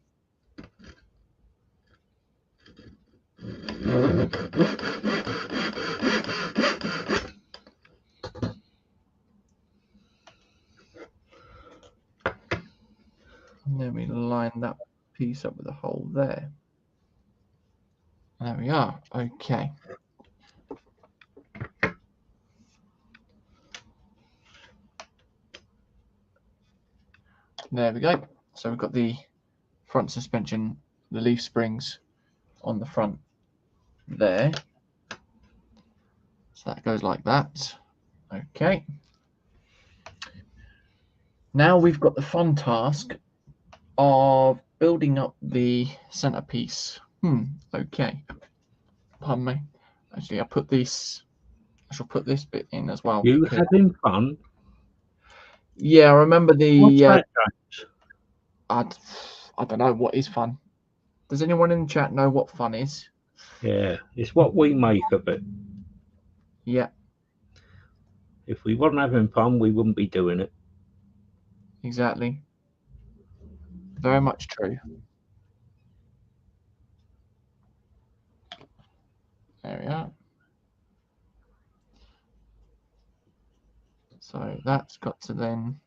And then we line that piece up with a hole there. There we are. Okay. There we go. So we've got the front suspension, the leaf springs on the front there. So that goes like that. Okay. Now we've got the fun task of building up the centerpiece. Okay. Pardon me. Actually, I shall put this bit in as well. You having fun? Yeah, I remember the. What's that, James? I don't know what is fun. Does anyone in the chat know what fun is? Yeah, it's what we make of it. Yeah. If we weren't having fun, we wouldn't be doing it. Exactly. Very much true. There we are. So that's got to then.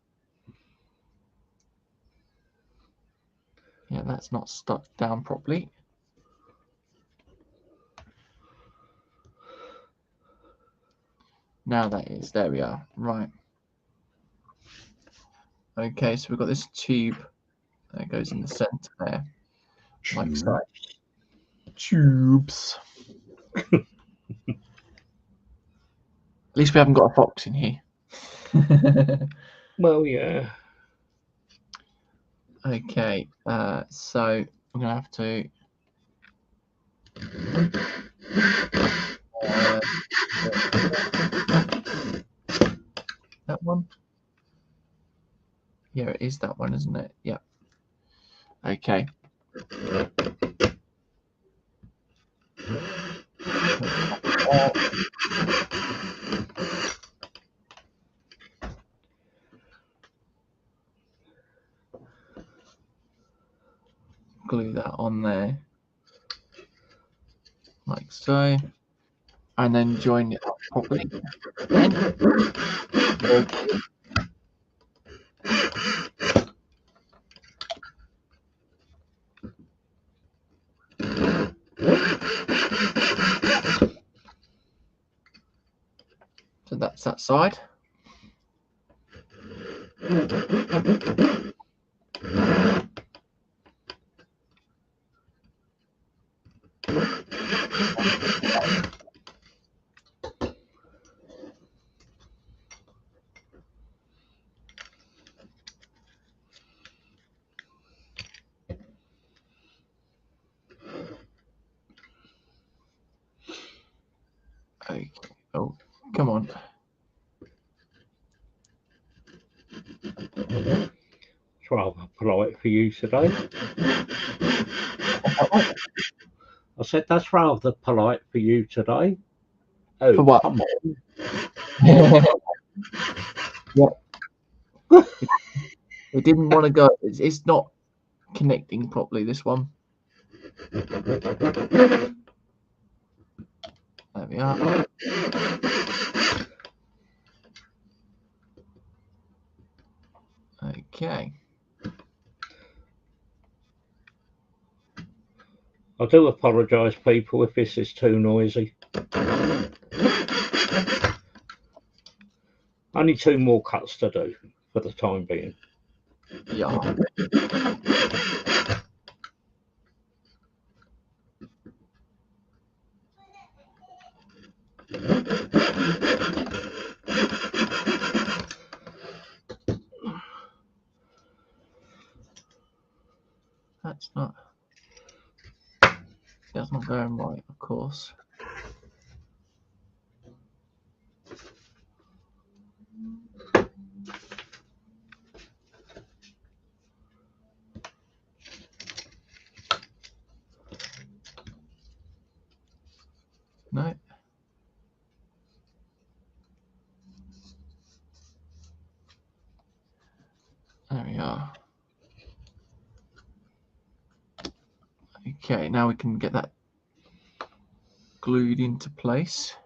Yeah, that's not stuck down properly. Now that is. There we are. Right. Okay, so we've got this tube that goes in the center there. Like so. Tubes. At least we haven't got a fox in here. Well, yeah. Okay, so I'm gonna have to that one. Yeah, it is that one, isn't it? Yeah. Okay. Glue that on there, like so, and then join it up properly. So that's that side. Okay. Oh, come on. It's rather polite for you today. I said that's rather polite for you today. Oh, For what? Come on. Yeah. It didn't want to go. It's not connecting properly, this one. There we are. Okay. I do apologise, people, if this is too noisy. Only 2 more cuts to do for the time being. Yeah. going right, of course. No. There we are. Okay, now we can get that glued into place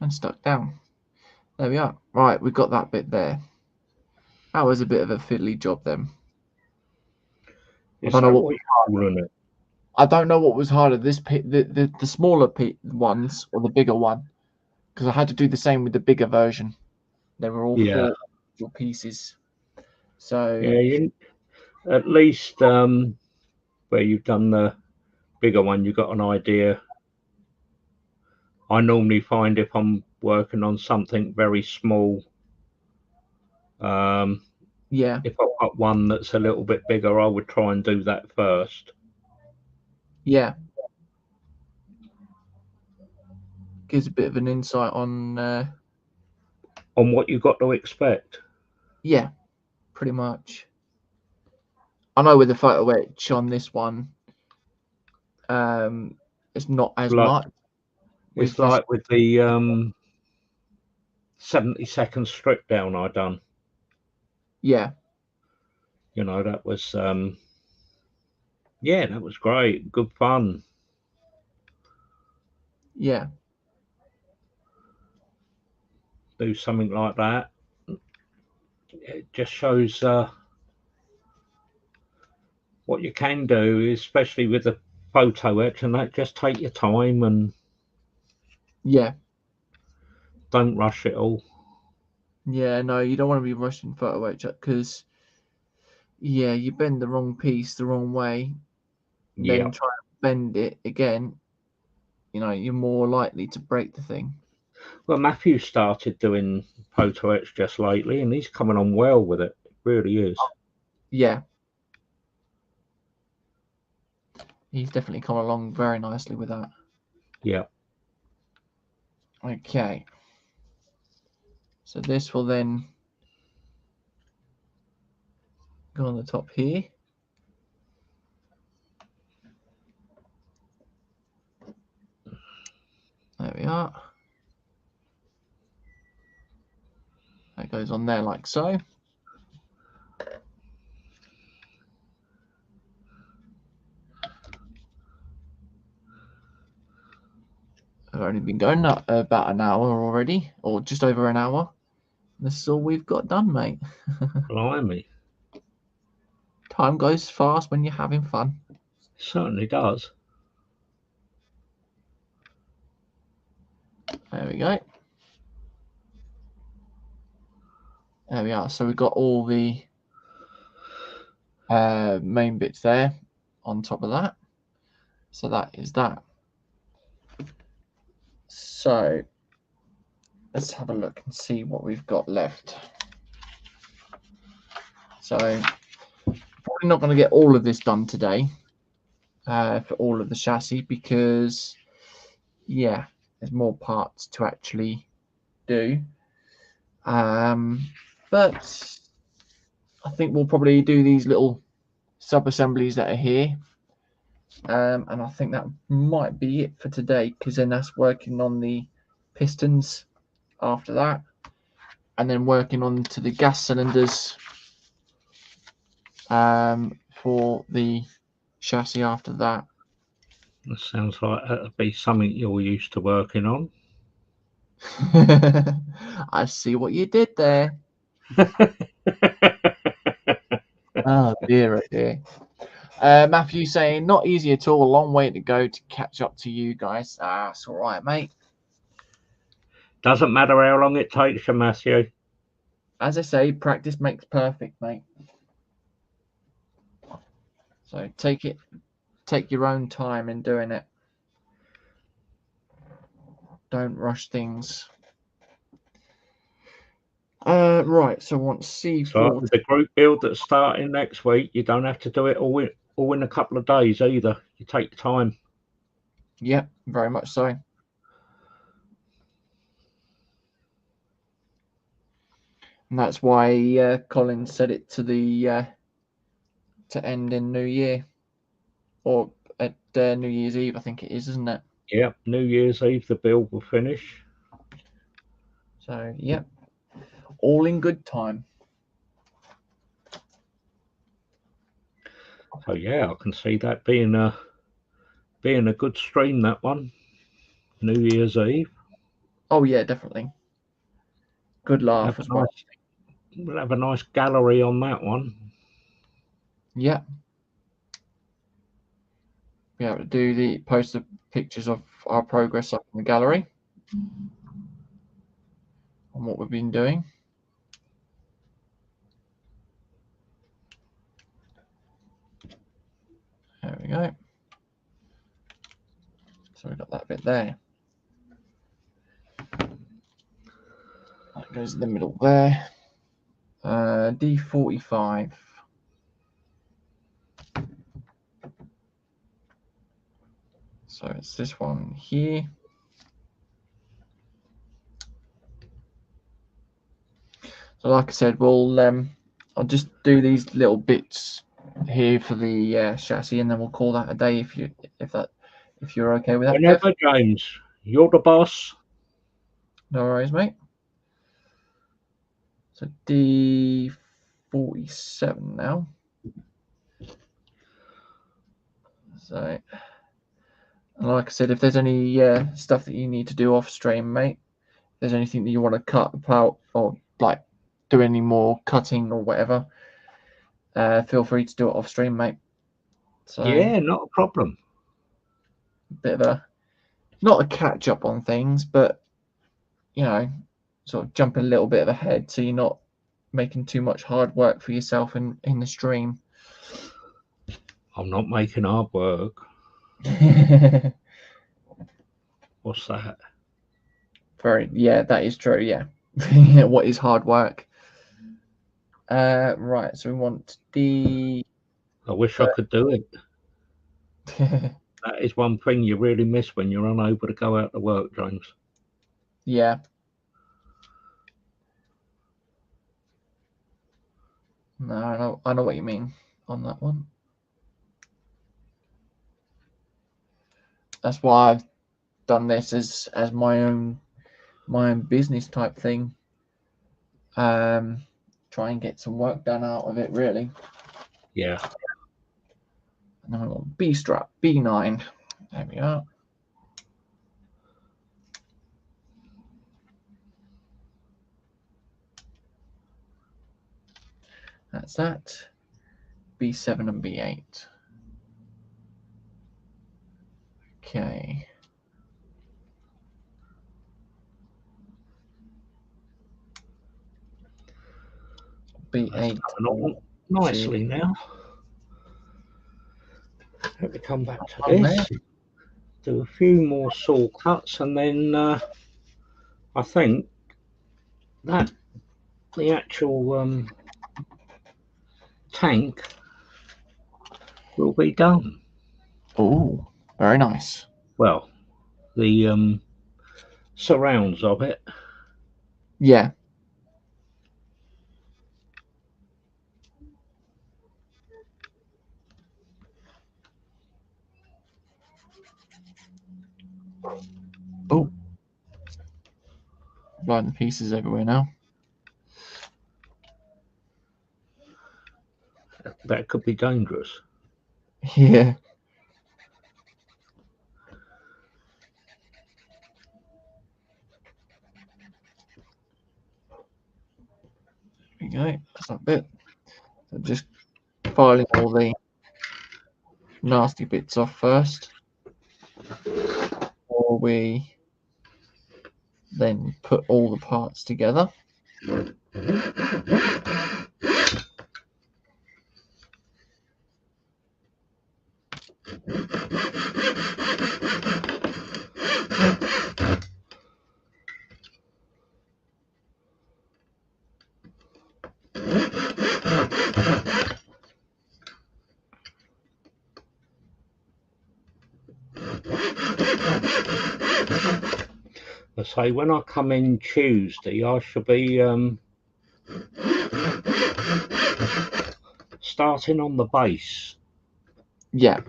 and stuck down. There we are. Right, we've got that bit there. That was a bit of a fiddly job then. I don't know what was harder, the smaller ones or the bigger one, because I had to do the same with the bigger version. They were all 4 pieces. So yeah, at least where you've done the bigger one, you've got an idea. I normally find if I'm working on something very small, yeah, if I've got one that's a little bit bigger, I would try and do that first. Yeah. Gives a bit of an insight on what you've got to expect. Yeah, pretty much. I know with the photo etch on this one, it's not as much. It's like with the 70-second strip down I done. Yeah. You know, that was yeah, that was great. Good fun. Yeah. Do something like that. It just shows what you can do, especially with the photo etch, and that just take your time and don't rush it all. Yeah, no, you don't want to be rushing photo etch because you bend the wrong piece the wrong way, then try and bend it again, you're more likely to break the thing. Well, Matthew started doing photo etch just lately, and he's coming on well with it. It really is. Yeah. He's definitely come along very nicely with that. Yeah. Okay. So this will then go on the top here. There we are. That goes on there like so. I've only been going about an hour already, or just over an hour. This is all we've got done, mate. Blimey. Time goes fast when you're having fun. Certainly does. There we go. There we are. So we've got all the main bits there on top of that. So that is that. So let's have a look and see what we've got left. So probably not going to get all of this done today for all of the chassis because, there's more parts to actually do. But I think we'll probably do these little sub-assemblies that are here. And I think that might be it for today because then that's working on the pistons after that. And then working on to the gas cylinders for the chassis after that. That sounds like that'd be something you're used to working on. I see what you did there. Oh dear, oh dear. Matthew saying, not easy at all. A long way to go to catch up to you guys. That's all right, mate. Doesn't matter how long it takes you, Matthew. As I say, practice makes perfect, mate. So take your own time in doing it. Don't rush things. Right, so once C4. So the group build that's starting next week, you don't have to do it all all in a couple of days either. You take your time. Yep, very much so. And that's why Colin set it to the to end in New Year, or at New Year's Eve, I think it is, isn't it? Yeah, New Year's Eve the build will finish. So yep, all in good time. So yeah, I can see that being a good stream, that one. New Year's Eve. Oh yeah, definitely. Good laugh as well. We'll have a nice gallery on that one. Yeah. Be able to do the post the pictures of our progress up in the gallery on what we've been doing. There we go. So we've got that bit there. That goes in the middle there. D45. So it's this one here. So like I said, we'll I'll just do these little bits here for the chassis, and then we'll call that a day if you're okay with that. Whenever, James, you're the boss. No worries, mate. So D47 now. So, like I said, if there's any stuff that you need to do off stream, mate, if there's anything that you want to cut out or like do any more cutting or whatever, feel free to do it off stream, mate. So yeah, not a problem. Bit of a not a catch up on things, but you know, sort of jumping a little bit ahead so you're not making too much hard work for yourself in the stream. I'm not making hard work. What's that? Yeah, that is true. Yeah. What is hard work? Right, so we want the. I wish I could do it. That is one thing you really miss when you're unable to go out to work, James. Yeah. No, I know what you mean on that one. That's why I've done this as my own business type thing. Try and get some work done out of it, really. Yeah. And then we want B strap, B9. There we are. That's that. B7 and B8. Okay. B8. Nicely now. Let me come back to this. Do a few more saw cuts, and then I think that the actual tank will be done. Oh, very nice. Well, the surrounds of it. Yeah. Oh. Flying the pieces everywhere now. That could be dangerous. Yeah. There we go. That's not a bit. So just filing all the nasty bits off first, before we then put all the parts together. say, when I come in Tuesday, I shall be starting on the base. Yeah.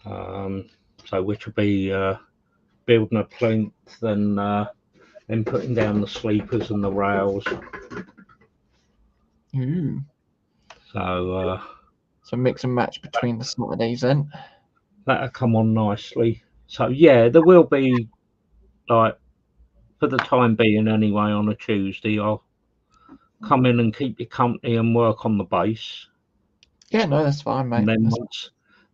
So which will be building a plinth and then putting down the sleepers and the rails. So mix and match between the Saturdays then. That'll come on nicely. So yeah, there will be, like, for the time being anyway, on a Tuesday, I'll come in and keep you company and work on the base. Yeah, no, that's fine, mate. And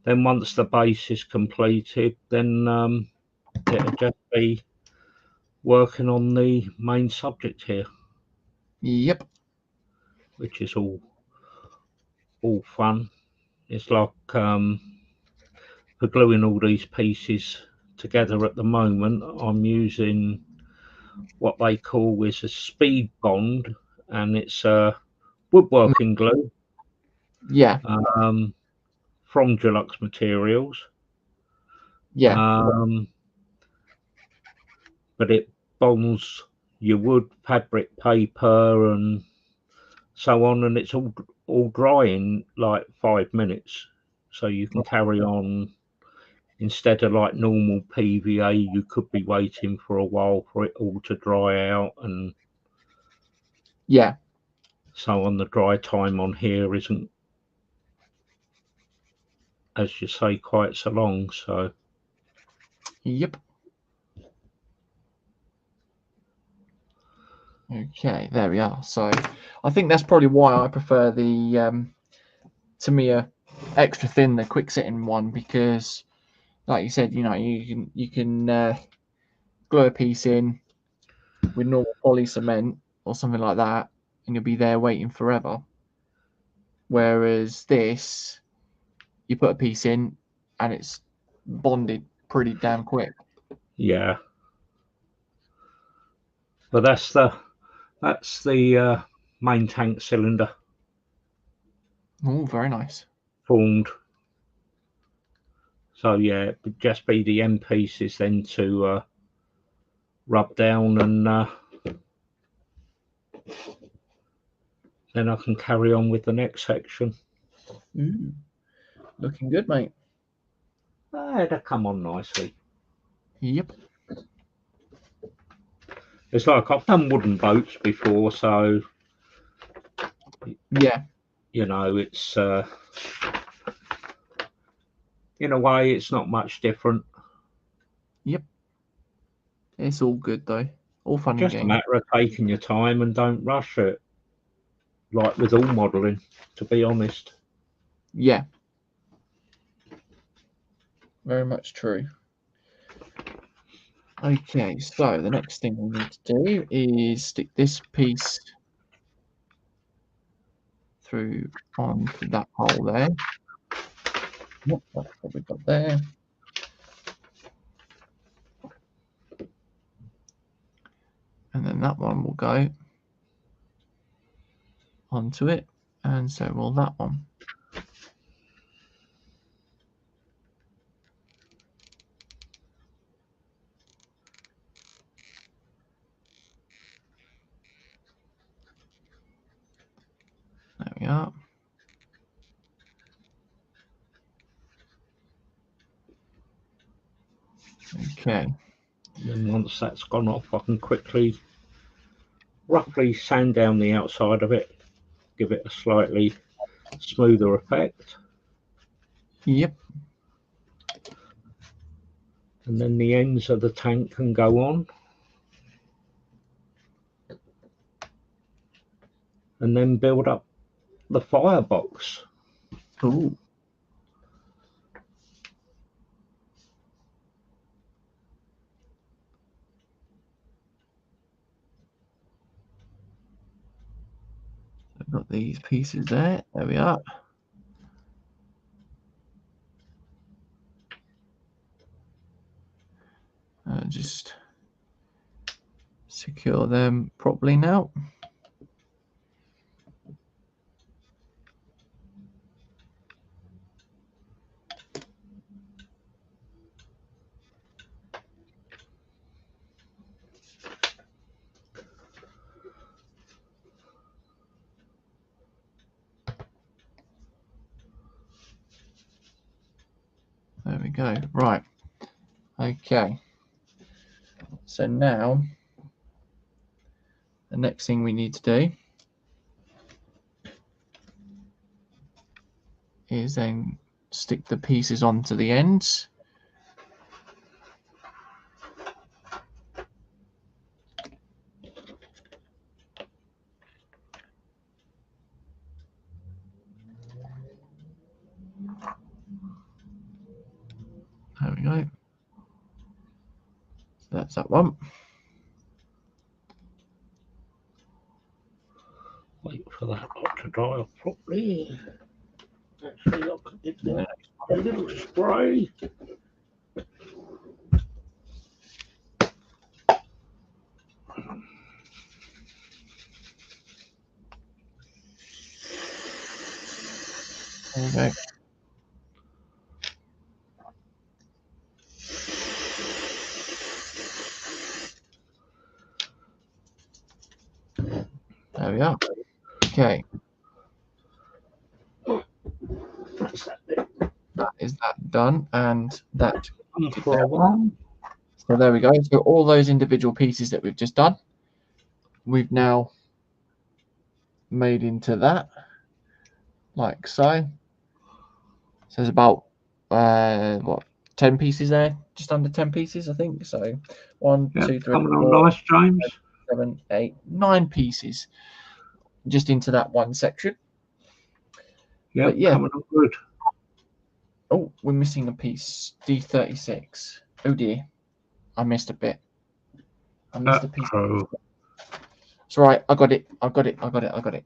then once the base is completed, then it'll just be working on the main subject here. Yep. Which is all fun. It's like for gluing all these pieces together at the moment, I'm using what they call is a speed bond, and it's a woodworking glue. Yeah. From Deluxe Materials. Yeah. But it bonds your wood, fabric, paper, and so on, and it's all dry in like 5 minutes. So you can carry on. Instead of like normal PVA, you could be waiting for a while for it all to dry out, and yeah. So on, the dry time on here isn't, as you say, quite so long. So Yep. Okay, there we are. So I think that's probably why I prefer the Tamiya extra thin, the quick setting one, because like you said, you know, you can glue a piece in with normal poly cement or something like that, and you'll be there waiting forever. Whereas this, you put a piece in and it's bonded pretty damn quick. yeah, but that's the main tank cylinder. Oh, very nice. Formed. So yeah, it would just be the end pieces then to rub down, and then I can carry on with the next section. Looking good, mate. It'll come on nicely. Yep. It's like I've done wooden boats before, so yeah, you know, it's in a way it's not much different. Yep. It's all good though. All fun Just and a games. matter of taking your time and don't rush it, like with all modelling, to be honest. Yeah. Very much true. Okay, so the next thing we need to do is stick this piece through onto that hole there. Yep, that's what we've got there. And then that one will go onto it, and so will that one. There we are. Okay. And once that's gone off, I can quickly, roughly sand down the outside of it, give it a slightly smoother effect. Yep. And then the ends of the tank can go on. And then build up the firebox. Ooh. I've got these pieces there. There we are. Just secure them properly now. go. Right. Okay. So now the next thing we need to do is then stick the pieces onto the ends. There we go. So that's that one. Wait for that lot to dry off properly. Actually, I could give that a little spray. There we go. There we are. Okay. That's that bit. That is that done, and that. For a while. So there we go. So all those individual pieces that we've just done, we've now made into that, like so. So there's about what, 10 pieces there, just under 10 pieces, I think. So 1, 2, 3, coming 4, on nice, James. 5, 7, 8, 9 pieces just into that one section. Yeah, yeah, coming on good. Oh, we're missing a piece. D36. Oh dear, I missed a bit. I missed a piece. It's right. I got it. I got it. I got it. I got it.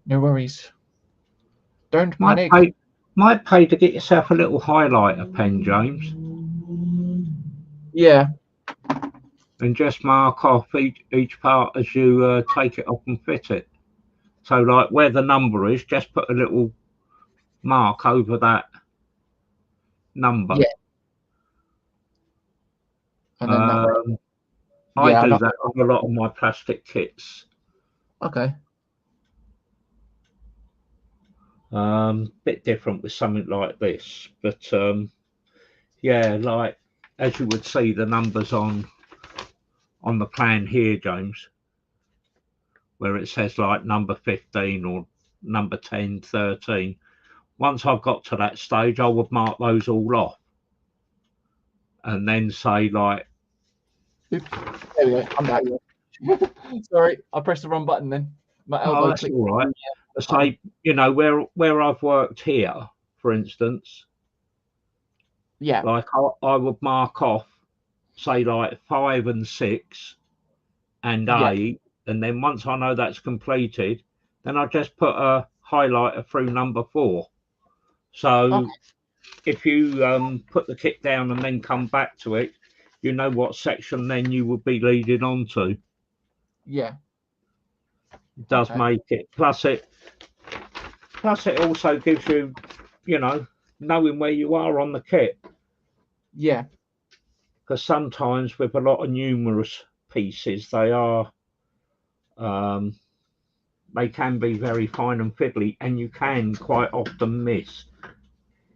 No worries. Don't panic. Might pay to get yourself a little highlighter pen, James. Yeah. And just mark off each part as you take it off and fit it. So, like where the number is, just put a little mark over that number. Yeah. And then that way. I do that on a lot of my plastic kits. Okay. Bit different with something like this, but yeah, like as you would see the numbers on the plan here, James, where it says like number 15 or number 10, 13. Once I've got to that stage, I would mark those all off and then say like, there we go. I'm back. Sorry, I pressed the wrong button then. My elbow that's all right. Say, you know, where I've worked here, for instance. Yeah. Like I would mark off, say like 5 and 6 and 8, and then once I know that's completed, then I just put a highlighter through number 4. So if you put the kit down and then come back to it, you know what section then you would be leading on to. Yeah. It does make it. Plus it also gives you, you know, knowing where you are on the kit. Yeah. Because sometimes with a lot of numerous pieces, they are they can be very fine and fiddly, and you can quite often miss.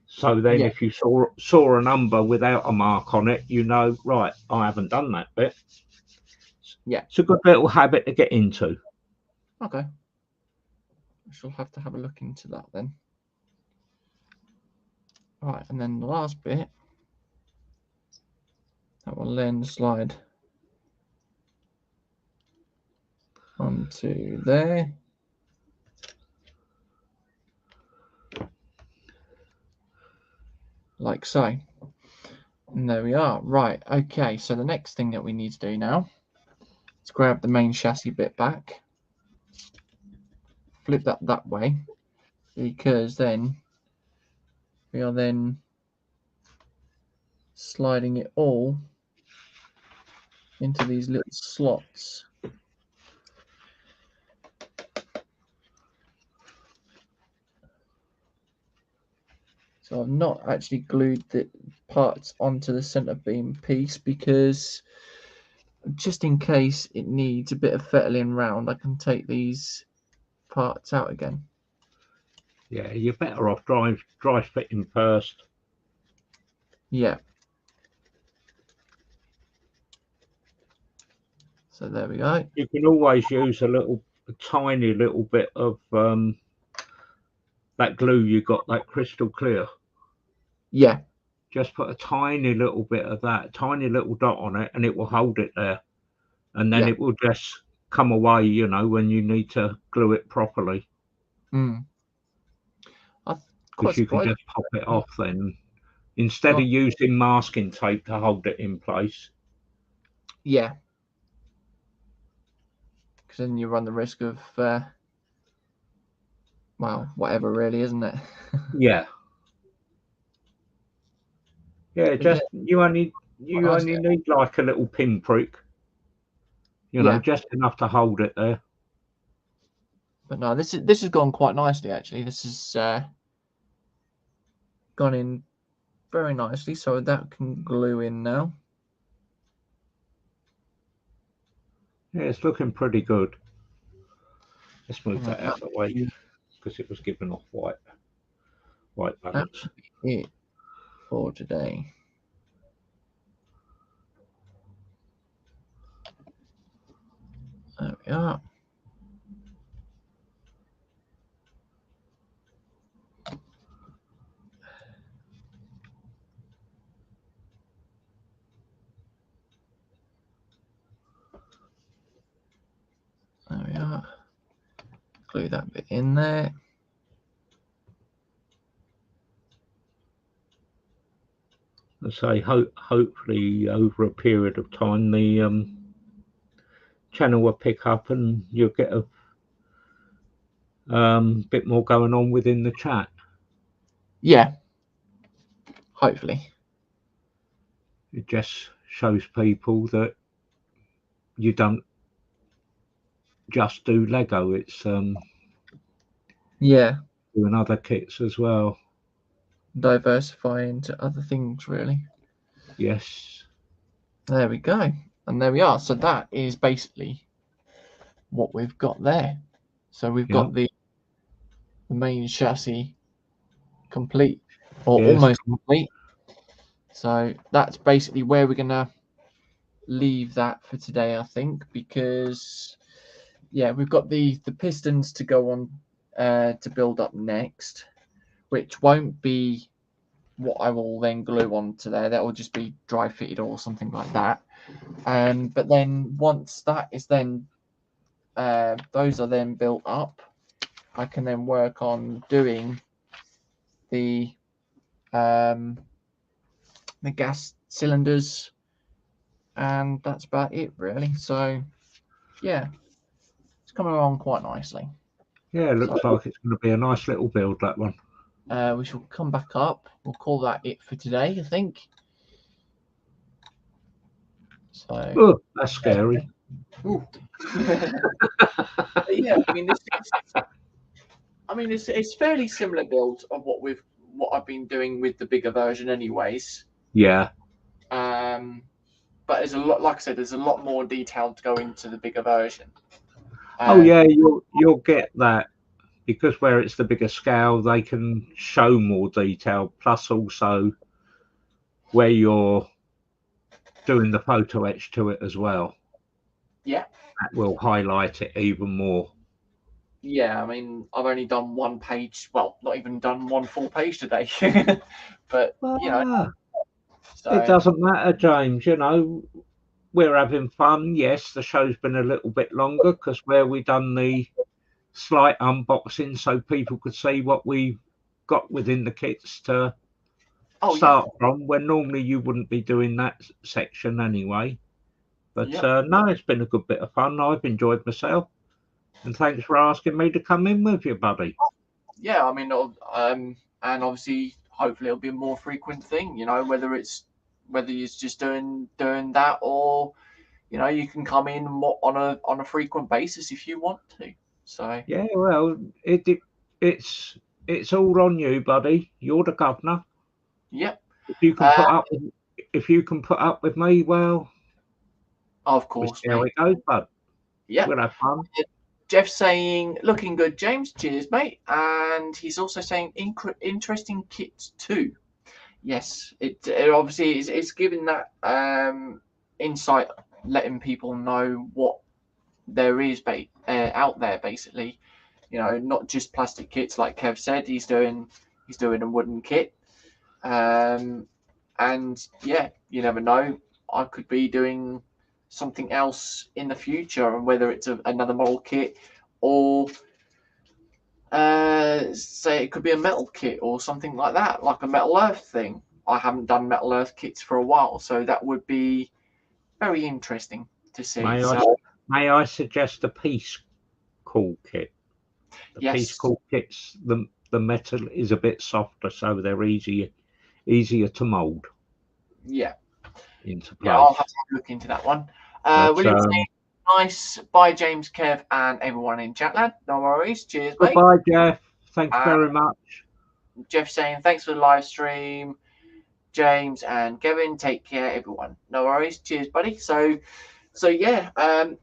So then if you saw a number without a mark on it, you know, right, I haven't done that bit. Yeah. It's a good little habit to get into. Okay. I shall have to have a look into that then. Right, and then the last bit, that will then slide onto there. Like so. And there we are. Right, okay, so the next thing that we need to do now is grab the main chassis bit back, flip that way, because then we are then sliding it all into these little slots. So I've not actually glued the parts onto the center beam piece because just in case it needs a bit of fettling round, I can take these parts out again. Yeah, you're better off dry fitting first. Yeah. So there we go. You can always use a tiny little bit of that glue you got, that crystal clear. Yeah. Just put a tiny little bit of that, tiny little dot on it, and it will hold it there. And then Yeah. it will just come away, you know, when you need to glue it properly. I'm quite Because you can surprised. just pop it off then, instead of using masking tape to hold it in place. Yeah. Because then you run the risk of, well, whatever really, isn't it? Yeah. Yeah, But yeah, just you only nice. need like a little pinprick, you know, Yeah. just enough to hold it there. But no, this has gone quite nicely actually. This has gone in very nicely, so that can glue in now. Yeah, it's looking pretty good. Let's move that out of the way because it was giving off white That balance. should be it for today. There we are. There we are. Glue that bit in there. I say, hopefully over a period of time, the channel will pick up and you'll get a bit more going on within the chat. Yeah. Hopefully. It just shows people that you don't just do Lego. It's Yeah. doing other kits as well. Diversify into other things really. Yes. There we go. And there we are. So that is basically what we've got there. So we've got the main chassis complete, or Yes. almost complete. So that's basically where we're gonna leave that for today, I think, because yeah, we've got the pistons to go on to build up next, which won't be what I will then glue onto there. That will just be dry fitted or something like that. But then once that is then those are then built up, I can then work on doing the gas cylinders, and that's about it really. So yeah, it's coming along quite nicely. Yeah, it looks like it's going to be a nice little build, that one. We shall come back up. We'll call that it for today, I think. So Oh, that's scary. Ooh. Yeah, I mean, it's fairly similar build of what I've been doing with the bigger version, anyways. Yeah. But there's a lot, like I said, there's a lot more detail to go into the bigger version. Oh yeah, you'll get that because where it's the bigger scale, they can show more detail. Plus, also where you're doing the photo etch to it as well. Yeah. That will highlight it even more. Yeah, I mean, I've only done one page. Well, not even done one full page today. But you know, It doesn't matter, James. You know, we're having fun. Yes, the show's been a little bit longer because where we done the slight unboxing so people could see what we got within the kits to start from, when normally you wouldn't be doing that section anyway. But no, it's been a good bit of fun. I've enjoyed myself, and thanks for asking me to come in with you, buddy. Yeah, I mean, and obviously, hopefully, it'll be a more frequent thing. You know, whether you're just doing that, or you know, you can come in on a frequent basis if you want to. So yeah, well, it's all on you, buddy. You're the governor. Yep. If you can put up with me, well, of we'll course, see how mate. it goes, bud. Yep. We'll have fun. Jeff saying, looking good, James. Cheers, mate. And he's also saying, interesting kits too. Yes, it obviously it's giving that insight, letting people know what there is out there, basically. You know, not just plastic kits like Kev said. He's doing a wooden kit, and yeah, you never know. I could be doing something else in the future, and whether it's another model kit or say it could be a metal kit or something like that, like a Metal Earth thing. I haven't done Metal Earth kits for a while, so that would be very interesting to see. May I suggest a Peace Call kit? The Yes. Peace Call kits, the metal is a bit softer, so they're easier to mould. Yeah. Into place. Yeah, I'll have to look into that one. William saying, nice. Bye, James, Kev, and everyone in Chatland. No worries. Cheers, mate. Goodbye, Jeff. Thank you very much. Jeff saying, thanks for the live stream. James and Kevin, take care, everyone. No worries. Cheers, buddy. So yeah, I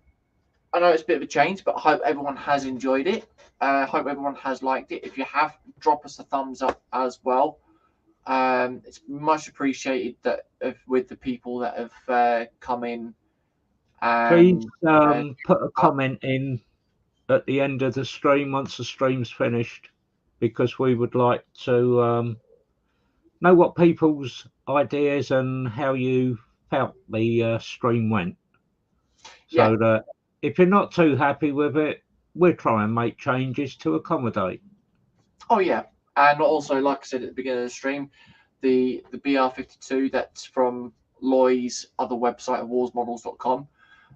know it's a bit of a change, but I hope everyone has enjoyed it. Hope everyone has liked it. If you have, drop us a thumbs up as well. It's much appreciated that with the people that have come in. Please put a comment in at the end of the stream once the stream's finished, because we would like to know what people's ideas and how you felt the stream went. So that if you're not too happy with it, we'll try and make changes to accommodate. Oh yeah, and also, like I said at the beginning of the stream, the BR52, that's from Loy's other website, warsmodels.com.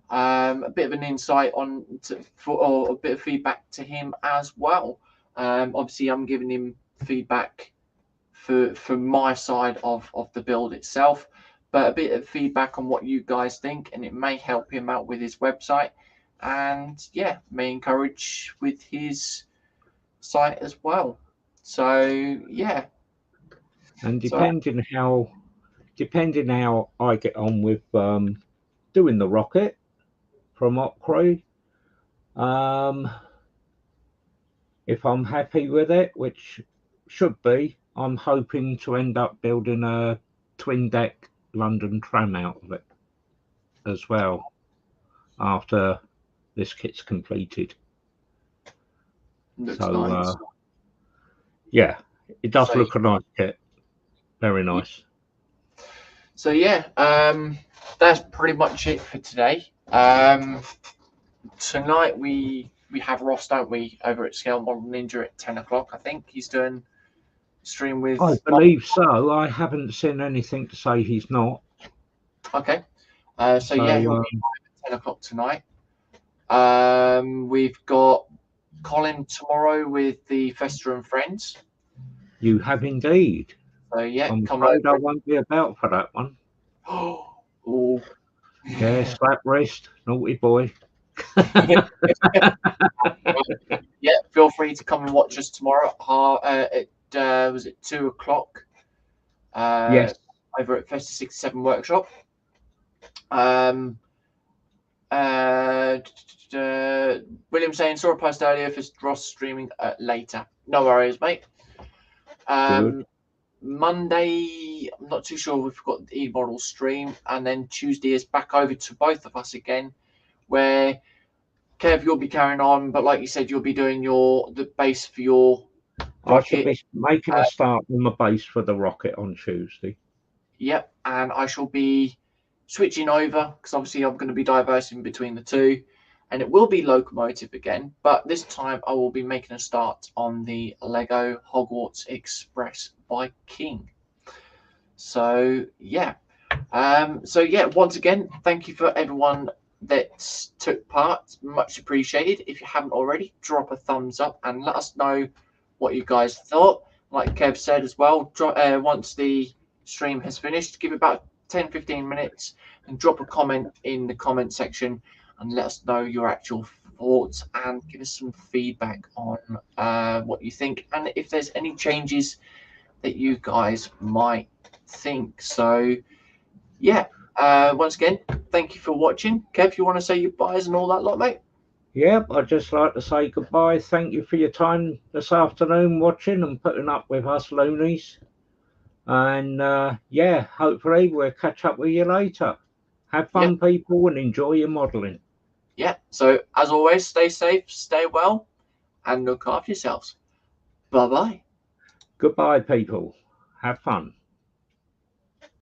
A bit of an insight or a bit of feedback to him as well. Obviously, I'm giving him feedback for my side of the build itself, but a bit of feedback on what you guys think, and it may help him out with his website, and yeah, may encourage with his site as well. So yeah, and depending how I get on with doing the rocket from Occre, if I'm happy with it, which should be, I'm hoping to end up building a twin deck London tram out of it as well after this kit's completed. Looks nice. Yeah, it does look a nice kit. Very nice. So yeah, that's pretty much it for today. Tonight we have Ross, don't we, over at Scale Model Ninja at 10 o'clock. I think he's doing a stream with. I believe so. I haven't seen anything to say he's not. Okay. So yeah, he'll be at 10 o'clock tonight. We've got Colin tomorrow with the Fester and Friends. You have indeed. So yeah, I'm afraid I won't be about for that one. Oh. Yeah, slap wrist, naughty boy. Yeah, feel free to come and watch us tomorrow was it 2 o'clock? Yes. Over at Festa 67 Workshop. William saying, saw a post earlier for Ross streaming later. No worries, mate. Monday, I'm not too sure. We've got the e-model stream, and then Tuesday is back over to both of us again, where Kev, you'll be carrying on, but like you said, you'll be doing the base for your rocket. I should be making a start on the base for the rocket on Tuesday. Yep, and I shall be switching over because obviously I'm going to be diversing between the two, and it will be locomotive again, but this time I will be making a start on the Lego Hogwarts Express by King. So yeah, once again, thank you for everyone that took part. Much appreciated. If you haven't already, drop a thumbs up and let us know what you guys thought. Like Kev said as well, once the stream has finished, give it about 10-15 minutes and drop a comment in the comment section and let us know your actual thoughts and give us some feedback on what you think and if there's any changes that you guys might think. So yeah, once again, thank you for watching. Kev, you want to say your byes and all that lot, mate? Yep, I'd just like to say goodbye. Thank you for your time this afternoon watching and putting up with us loonies. And yeah, hopefully we'll catch up with you later. Have Yep. fun, people, and enjoy your modelling. Yeah. So as always, stay safe, stay well, and look after yourselves. Bye bye. Goodbye, people. Have fun.